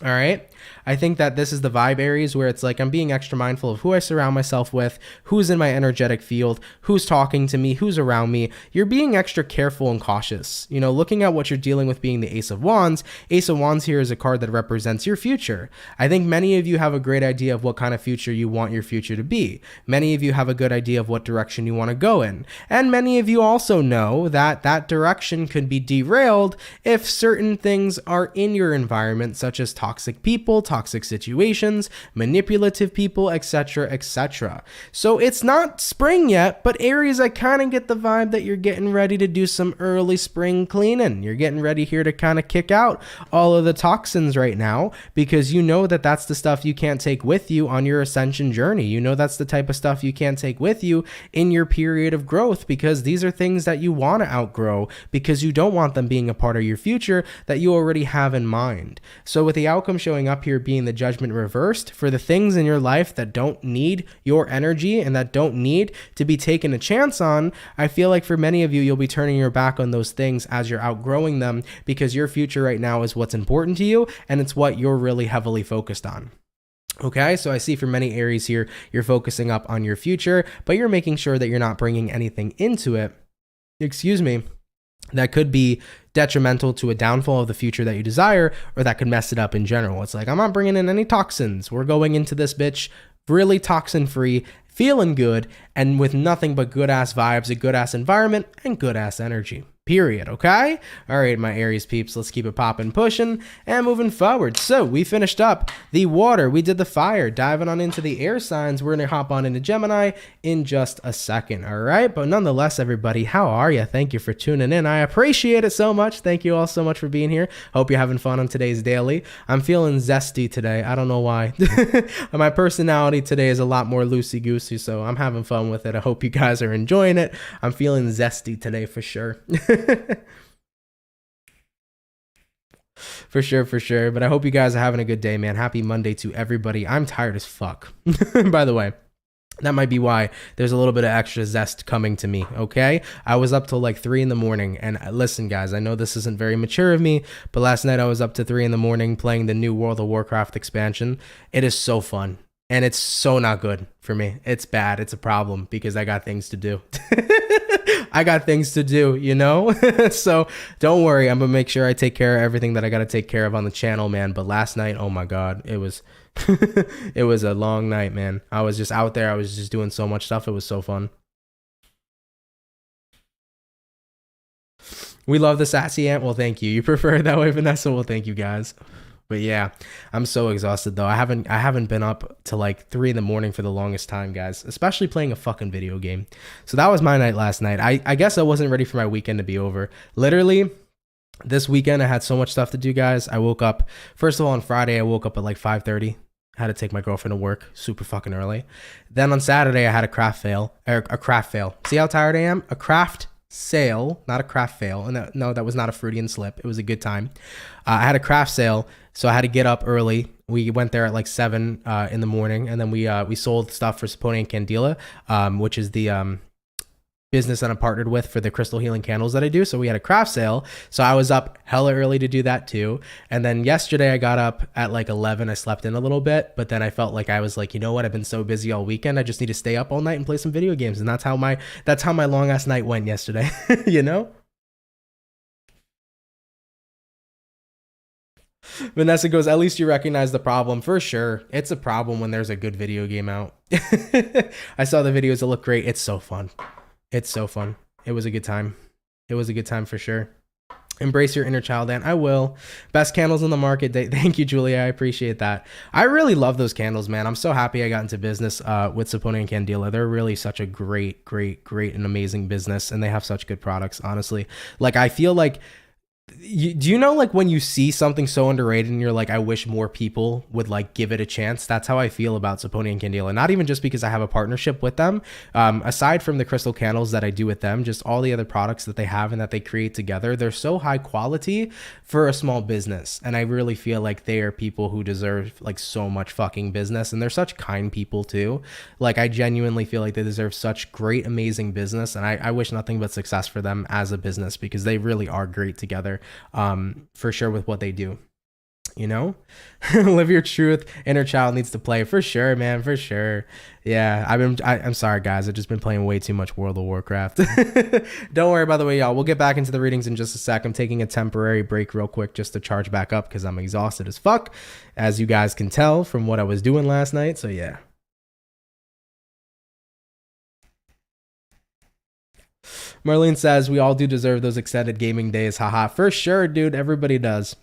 All right. I think that this is the vibe, Aries, where it's like I'm being extra mindful of who I surround myself with, who's in my energetic field, who's talking to me, who's around me. You're being extra careful and cautious. You know, looking at what you're dealing with being the Ace of Wands. Ace of Wands here is a card that represents your future. I think many of you have a great idea of what kind of future you want your future to be. Many of you have a good idea of what direction you want to go in. And many of you also know that that direction could be derailed if certain things are in your environment, such as toxic people, toxic situations, manipulative people, etc., etc. So it's not spring yet, but Aries, I kind of get the vibe that you're getting ready to do some early spring cleaning. You're getting ready here to kind of kick out all of the toxins right now, because you know that that's the stuff you can't take with you on your ascension journey. You know that's the type of stuff you can't take with you in your period of growth, because these are things that you want to outgrow, because you don't want them being a part of your future that you already have in mind. So with the outcome showing up here being the Judgment reversed, for the things in your life that don't need your energy and that don't need to be taken a chance on, I feel like for many of you, you'll be turning your back on those things as you're outgrowing them, because your future right now is what's important to you, and it's what you're really heavily focused on. Okay, so I see for many Aries here, you're focusing up on your future, but you're making sure that you're not bringing anything into it, that could be detrimental to a downfall of the future that you desire, or that could mess it up in general. It's like, I'm not bringing in any toxins. We're going into this bitch really toxin free, feeling good, and with nothing but good ass vibes, a good ass environment, and good ass energy. Period. Okay? All right, my Aries peeps, let's keep it popping, pushing, and moving forward. So we finished up the water. We did the fire. Diving on into the air signs. We're going to hop on into Gemini in just a second. All right? But nonetheless, everybody, how are you? Thank you for tuning in. I appreciate it so much. Thank you all so much for being here. Hope you're having fun on today's daily. I'm feeling zesty today. I don't know why. My personality today is a lot more loosey-goosey, so I'm having fun with it. I hope you guys are enjoying it. I'm feeling zesty today for sure. For sure. But I hope you guys are having a good day, man. Happy Monday to everybody. I'm tired as fuck. By the way, that might be why there's a little bit of extra zest coming to me, okay? I was up till like 3 in the morning, and listen, guys, I know this isn't very mature of me, but last night I was up to 3 in the morning playing the new World of Warcraft expansion. It is so fun, and it's so not good for me. It's bad. It's a problem, because I got things to do. I got things to do, you know? So don't worry. I'm going to make sure I take care of everything that I got to take care of on the channel, man. But last night, oh my God, it was, it was a long night, man. I was just out there. I was just doing so much stuff. It was so fun. We love the sassy ant. Well, thank you. You prefer it that way, Vanessa? Well, thank you guys. But yeah, I'm so exhausted though. I haven't been up to like 3 in the morning for the longest time, guys, especially playing a fucking video game. So that was my night last night. I guess I wasn't ready for my weekend to be over. Literally, this weekend I had so much stuff to do, guys. I woke up, first of all, on Friday, I woke up at like 5:30. I had to take my girlfriend to work super fucking early. Then on Saturday, I had a craft fail. See how tired I am? A craft sale, not a craft fail. And no, that was not a Freudian slip. It was a good time. I had a craft sale, so I had to get up early. We went there at like 7 in the morning, and then we sold stuff for Sapone and Candela, which is the business that I'm partnered with for the crystal healing candles that I do. So we had a craft sale. So I was up hella early to do that too. And then yesterday I got up at like 11. I slept in a little bit, but then I felt like I was like, you know what? I've been so busy all weekend. I just need to stay up all night and play some video games. And that's how my long ass night went yesterday, you know? Vanessa goes, at least you recognize the problem. For sure. It's a problem when there's a good video game out. I saw the videos. It look great. It's so fun. It's so fun. It was a good time. It was a good time for sure. Embrace your inner child, and I will. Best candles on the market. Thank you, Julia. I appreciate that. I really love those candles, man. I'm so happy I got into business with Sapone and Candela. They're really such a great and amazing business, and they have such good products, honestly. Like, I feel like Do you know, like, when you see something so underrated and you're like, I wish more people would like give it a chance? That's how I feel about Saponi and Candela. Not even just because I have a partnership with them. Aside from the crystal candles that I do with them, just all the other products that they have and that they create together, they're so high quality for a small business. And I really feel like they are people who deserve like so much fucking business. And they're such kind people too. Like, I genuinely feel like they deserve such great, amazing business. And I wish nothing but success for them as a business, because they really are great together. For sure with what they do, you know. Live your truth, inner child needs to play, for sure, man, for sure. Yeah, I'm sorry guys, I've just been playing way too much World of Warcraft. Don't worry, by the way, y'all, we'll get back into the readings in just a sec. I'm taking a temporary break real quick just to charge back up because I'm exhausted as fuck, as you guys can tell from what I was doing last night. So yeah. Marlene says, we all do deserve those extended gaming days. Haha. For sure, dude. Everybody does.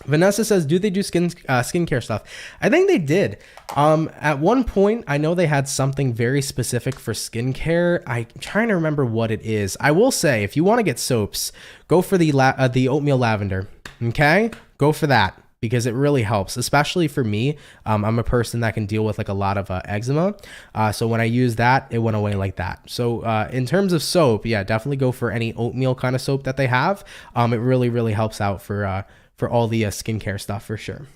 Vanessa says, do they do skincare stuff? I think they did. At one point, I know they had something very specific for skincare. I'm trying to remember what it is. I will say, if you want to get soaps, go for the oatmeal lavender. Okay? Go for that, because it really helps, especially for me. I'm a person that can deal with like a lot of eczema. So when I use that, it went away like that. So in terms of soap, yeah, definitely go for any oatmeal kind of soap that they have. It really, really helps out for all the skincare stuff for sure.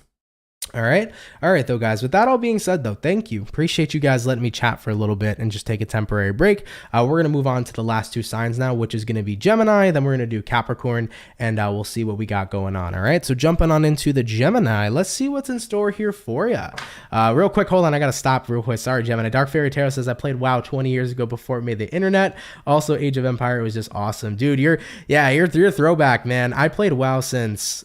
All right though, guys, with that all being said though, thank you, appreciate you guys letting me chat for a little bit and just take a temporary break. We're gonna move on to the last two signs now, which is gonna be Gemini, then we're gonna do Capricorn, and we'll see what we got going on. All right, so jumping on into the Gemini, let's see what's in store here for you. Real quick, hold on, I gotta stop real quick. Sorry, Gemini. Dark Fairy Tarot says, I played WoW 20 years ago before it made the internet. Also, Age of Empire was just awesome. Dude, you're a throwback, man. I played WoW since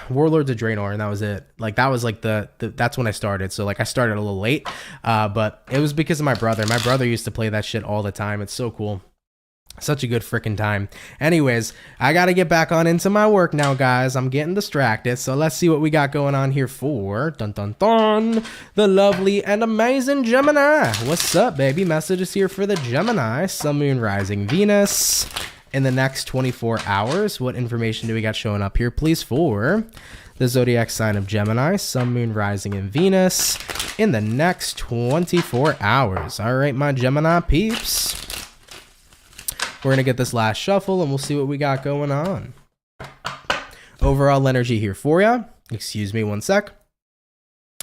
Warlords of Draenor, and that was it. Like, that was like that's when I started. So like, I started a little late, but it was because of my brother. My brother used to play that shit all the time. It's so cool. Such a good freaking time. Anyways, I gotta get back on into my work now, guys. I'm getting distracted. So let's see what we got going on here for the lovely and amazing Gemini. What's up, baby? Messages here for the Gemini. Sun, Moon, Rising, Venus. In the next 24 hours, what information do we got showing up here, please, for the zodiac sign of Gemini, Sun, Moon, Rising, and Venus in the next 24 hours? All right, my Gemini peeps. We're going to get this last shuffle, and we'll see what we got going on. Overall energy here for you, excuse me one sec,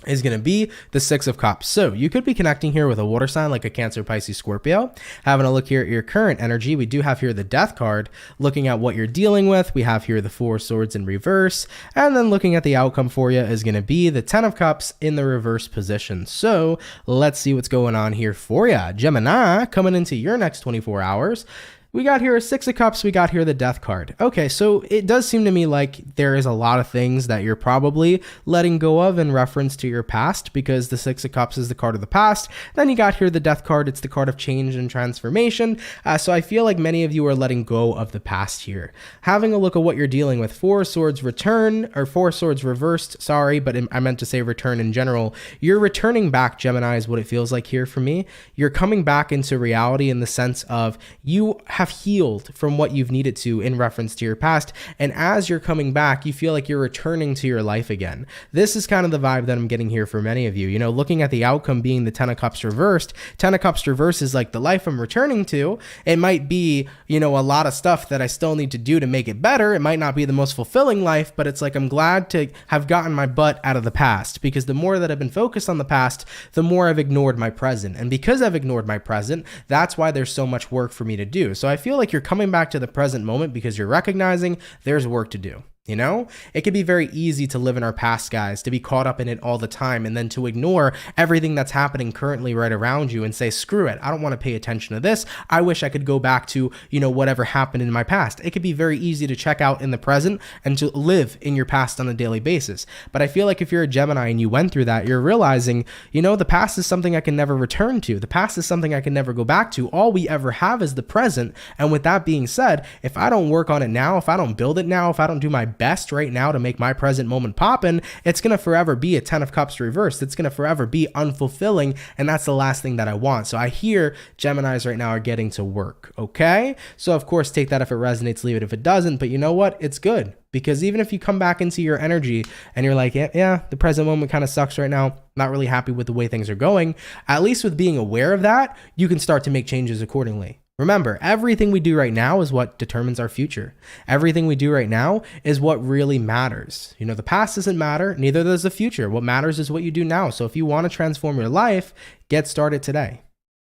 is going to be the Six of Cups. So you could be connecting here with a water sign like a Cancer, Pisces, Scorpio. Having a look here at your current energy, we do have here the Death card. Looking at what you're dealing with, we have here the Four of Swords in reverse. And then looking at the outcome for you is going to be the Ten of Cups in the reverse position. So let's see what's going on here for you. Gemini, coming into your next 24 hours. We got here a Six of Cups, we got here the Death card. Okay, so it does seem to me like there is a lot of things that you're probably letting go of in reference to your past, because the Six of Cups is the card of the past. Then you got here the Death card, it's the card of change and transformation. So I feel like many of you are letting go of the past here. Having a look at what you're dealing with, Four Swords return, or Four Swords reversed, sorry, but I meant to say return in general. You're returning back, Gemini, is what it feels like here for me. You're coming back into reality in the sense of you have healed from what you've needed to in reference to your past, and as you're coming back, you feel like you're returning to your life again. This is kind of the vibe that I'm getting here for many of you. You know, looking at the outcome being the Ten of Cups reversed, Ten of Cups reversed is like the life I'm returning to. It might be, you know, a lot of stuff that I still need to do to make it better. It might not be the most fulfilling life, but it's like I'm glad to have gotten my butt out of the past, because the more that I've been focused on the past, the more I've ignored my present. And because I've ignored my present, that's why there's so much work for me to do. So I feel like you're coming back to the present moment because you're recognizing there's work to do. You know, it can be very easy to live in our past, guys, to be caught up in it all the time, and then to ignore everything that's happening currently right around you and say, screw it, I don't want to pay attention to this. I wish I could go back to, you know, whatever happened in my past. It could be very easy to check out in the present and to live in your past on a daily basis. But I feel like if you're a Gemini and you went through that, you're realizing, you know, the past is something I can never return to. The past is something I can never go back to. All we ever have is the present. And with that being said, if I don't work on it now, if I don't build it now, if I don't do my best right now to make my present moment poppin', it's going to forever be a 10 of Cups reversed. It's going to forever be unfulfilling, and that's the last thing that I want. So I hear Geminis right now are getting to work, okay? So of course, take that if it resonates, leave it if it doesn't, but you know what? It's good, because even if you come back into your energy and you're like, yeah, the present moment kind of sucks right now, not really happy with the way things are going, at least with being aware of that, you can start to make changes accordingly. Remember, everything we do right now is what determines our future. Everything we do right now is what really matters. You know, the past doesn't matter, neither does the future. What matters is what you do now. So if you want to transform your life, get started today.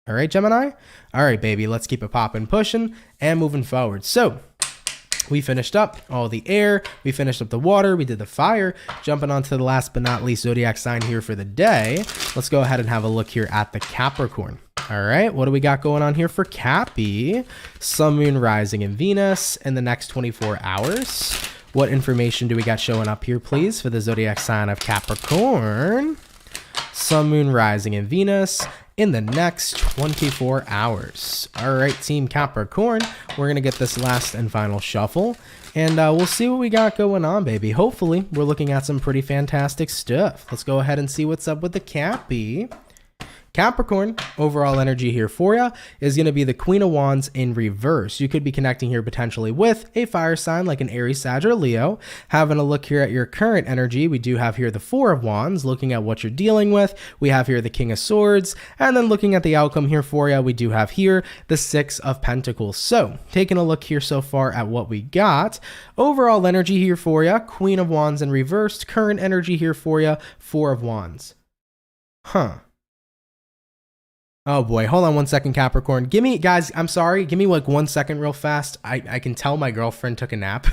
All right, Gemini? All right, baby, let's keep it popping, pushing, and moving forward. So we finished up all the air, we finished up the water, we did the fire. Jumping on to the last but not least zodiac sign here for the day. Let's go ahead and have a look here at the Capricorn. All right, what do we got going on here for Cappy? Sun, Moon, Rising, and Venus in the next 24 hours. What information do we got showing up here, please, for the zodiac sign of Capricorn? Sun, Moon, Rising, and Venus in the next 24 hours. All right, Team Capricorn, we're going to get this last and final shuffle, and we'll see what we got going on, baby. Hopefully, we're looking at some pretty fantastic stuff. Let's go ahead and see what's up with the Cappy. Capricorn, overall energy here for you is going to be the Queen of Wands in reverse. You could be connecting here potentially with a fire sign like an Aries, Sag, or Leo. Having a look here at your current energy, we do have here the Four of Wands, looking at what you're dealing with. We have here the King of Swords, and then looking at the outcome here for you, we do have here the Six of Pentacles. So, taking a look here so far at what we got. Overall energy here for you, Queen of Wands in reverse. Current energy here for you, Four of Wands. Oh boy, hold on one second, Capricorn. Give me, guys, I'm sorry, give me like 1 second real fast. I can tell my girlfriend took a nap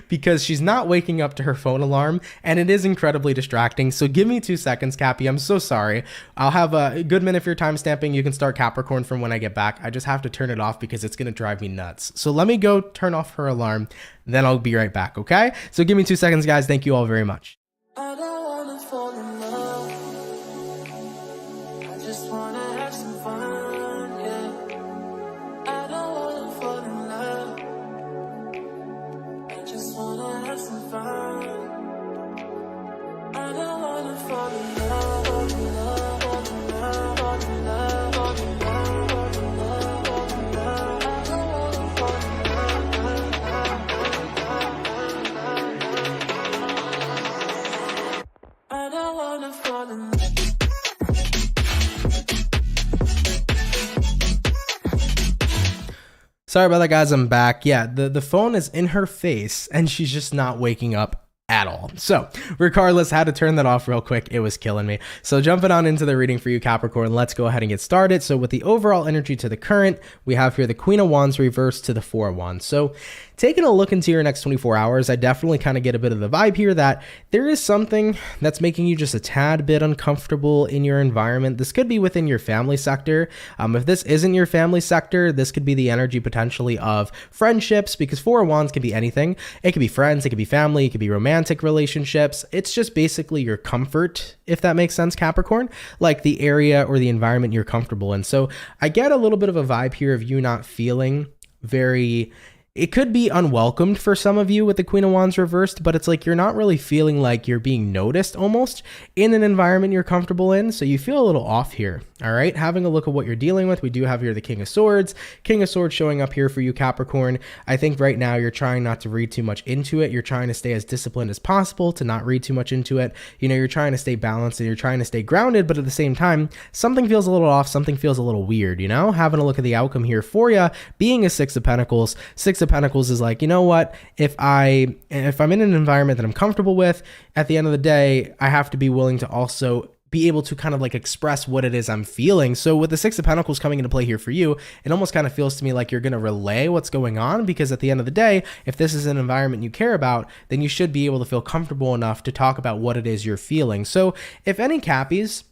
because she's not waking up to her phone alarm, and it is incredibly distracting. So give me 2 seconds, Cappy. I'm so sorry. I'll have a good minute for your time stamping. You can start Capricorn from when I get back. I just have to turn it off because it's going to drive me nuts. So let me go turn off her alarm, then I'll be right back, okay? So give me 2 seconds, guys. Thank you all very much. I don't wanna fall in love. I just wanna have some fun, yeah. I don't wanna fall in love. I just wanna have some fun. I don't wanna fall in love, fall in love, fall in love, fall in love, fall in love, fall in love, fall in love. I don't wanna fall in love. I don't wanna fall in love. Sorry about that, guys. I'm back. Yeah, the phone is in her face, and she's just not waking up at all. So regardless, had to turn that off real quick. It was killing me. So jumping on into the reading for you, Capricorn, let's go ahead and get started. So with the overall energy to the current, we have here the Queen of Wands reversed to the Four of Wands. So taking a look into your next 24 hours, I definitely kind of get a bit of the vibe here that there is something that's making you just a tad bit uncomfortable in your environment. This could be within your family sector. If this isn't your family sector, this could be the energy potentially of friendships, because Four of Wands can be anything. It could be friends, it could be family, it could be romantic relationships. It's just basically your comfort, if that makes sense, Capricorn, like the area or the environment you're comfortable in. So I get a little bit of a vibe here of you not feeling very... It could be unwelcomed for some of you with the Queen of Wands reversed, but it's like you're not really feeling like you're being noticed almost in an environment you're comfortable in. So you feel a little off here. All right. Having a look at what you're dealing with, we do have here the King of Swords. King of Swords showing up here for you, Capricorn. I think right now you're trying not to read too much into it. You're trying to stay as disciplined as possible to not read too much into it. You know, you're trying to stay balanced and you're trying to stay grounded, but at the same time, something feels a little off. Something feels a little weird, you know? Having a look at the outcome here for you, being a Six of Pentacles. Six of Pentacles is like, you know what, if I'm in an environment that I'm comfortable with, at the end of the day, I have to be willing to also be able to kind of like express what it is I'm feeling. So with the Six of Pentacles coming into play here for you, it almost kind of feels to me like you're going to relay what's going on, because at the end of the day, if this is an environment you care about, then you should be able to feel comfortable enough to talk about what it is you're feeling. So if any Cappies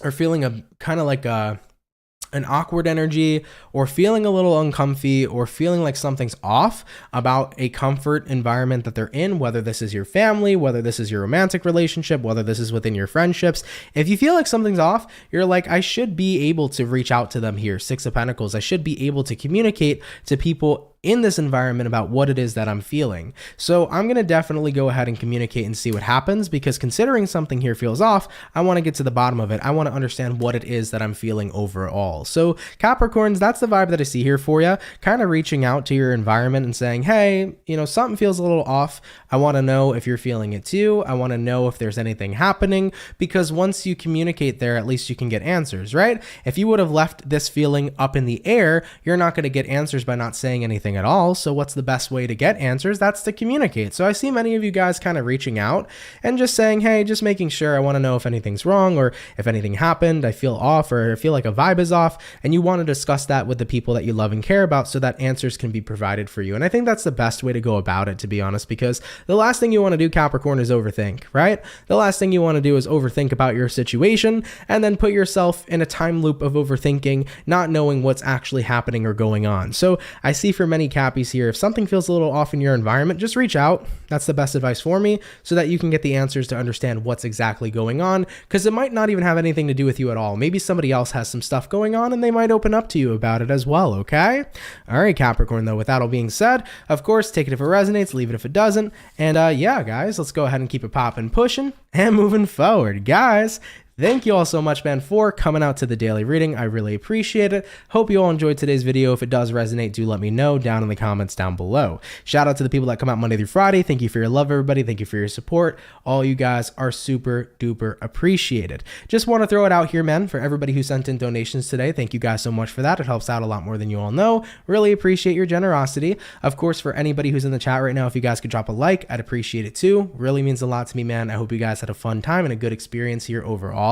are feeling a kind of like an awkward energy, or feeling a little uncomfy, or feeling like something's off about a comfort environment that they're in, whether this is your family, whether this is your romantic relationship, whether this is within your friendships, if you feel like something's off, you're like, I should be able to reach out to them here, Six of Pentacles. I should be able to communicate to people in this environment about what it is that I'm feeling. So I'm going to definitely go ahead and communicate and see what happens, because considering something here feels off, I want to get to the bottom of it. I want to understand what it is that I'm feeling overall. So Capricorns, that's the vibe that I see here for you. Kind of reaching out to your environment and saying, hey, you know, something feels a little off. I want to know if you're feeling it too. I want to know if there's anything happening, because once you communicate there, at least you can get answers, right? If you would have left this feeling up in the air, you're not going to get answers by not saying anything at all. So what's the best way to get answers? That's to communicate. So I see many of you guys kind of reaching out and just saying, hey, just making sure. I want to know if anything's wrong, or if anything happened, I feel off, or I feel like a vibe is off, and you want to discuss that with the people that you love and care about so that answers can be provided for you. And I think that's the best way to go about it, to be honest, because the last thing you want to do, Capricorn, is overthink, right? The last thing you want to do is overthink about your situation and then put yourself in a time loop of overthinking, not knowing what's actually happening or going on. So I see for many Cappies here, if something feels a little off in your environment, just reach out. That's the best advice for me, so that you can get the answers to understand what's exactly going on, because it might not even have anything to do with you at all. Maybe somebody else has some stuff going on and they might open up to you about it as well, okay? All right, Capricorn, though, with that all being said, of course, take it if it resonates, leave it if it doesn't. And yeah, guys, let's go ahead and keep it popping, pushing, and moving forward. Guys, thank you all so much, man, for coming out to the daily reading. I really appreciate it. Hope you all enjoyed today's video. If it does resonate, do let me know down in the comments down below. Shout out to the people that come out Monday through Friday. Thank you for your love, everybody. Thank you for your support. All you guys are super duper appreciated. Just want to throw it out here, man, for everybody who sent in donations today. Thank you guys so much for that. It helps out a lot more than you all know. Really appreciate your generosity. Of course, for anybody who's in the chat right now, if you guys could drop a like, I'd appreciate it too. Really means a lot to me, man. I hope you guys had a fun time and a good experience here overall.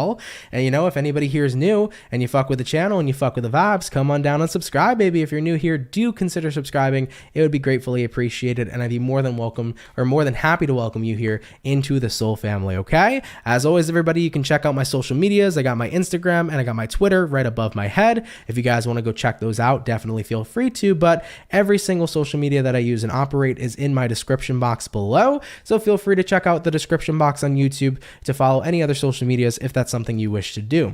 And you know, if anybody here is new and you fuck with the channel and you fuck with the vibes, come on down and subscribe, baby. If you're new here, do consider subscribing. It would be gratefully appreciated, and I'd be more than welcome, or more than happy to welcome you here into the Soul family, okay? As always, everybody, you can check out my social medias. I got my Instagram and I got my Twitter right above my head. If you guys want to go check those out, definitely feel free to, but every single social media that I use and operate is in my description box below. So feel free to check out the description box on YouTube to follow any other social medias if that's something you wish to do.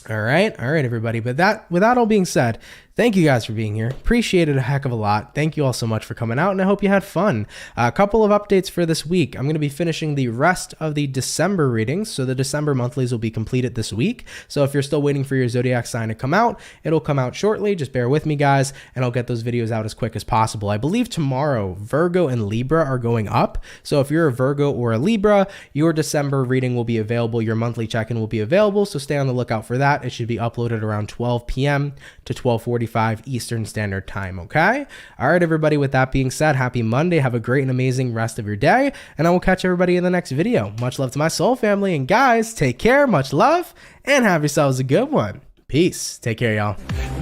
All right, everybody. But with that all being said, thank you guys for being here. Appreciate it a heck of a lot. Thank you all so much for coming out, and I hope you had fun. A couple of updates for this week. I'm going to be finishing the rest of the December readings, so the December monthlies will be completed this week. So if you're still waiting for your zodiac sign to come out, it'll come out shortly. Just bear with me, guys, and I'll get those videos out as quick as possible. I believe tomorrow, Virgo and Libra are going up. So if you're a Virgo or a Libra, your December reading will be available. Your monthly check-in will be available, so stay on the lookout for that. It should be uploaded around 12 p.m. to 12:45 Eastern Standard Time, okay? All right, everybody, with that being said, happy Monday. Have a great and amazing rest of your day, and I will catch everybody in the next video. Much love to my soul family, and guys, take care, much love, and have yourselves a good one. Peace. Take care, y'all.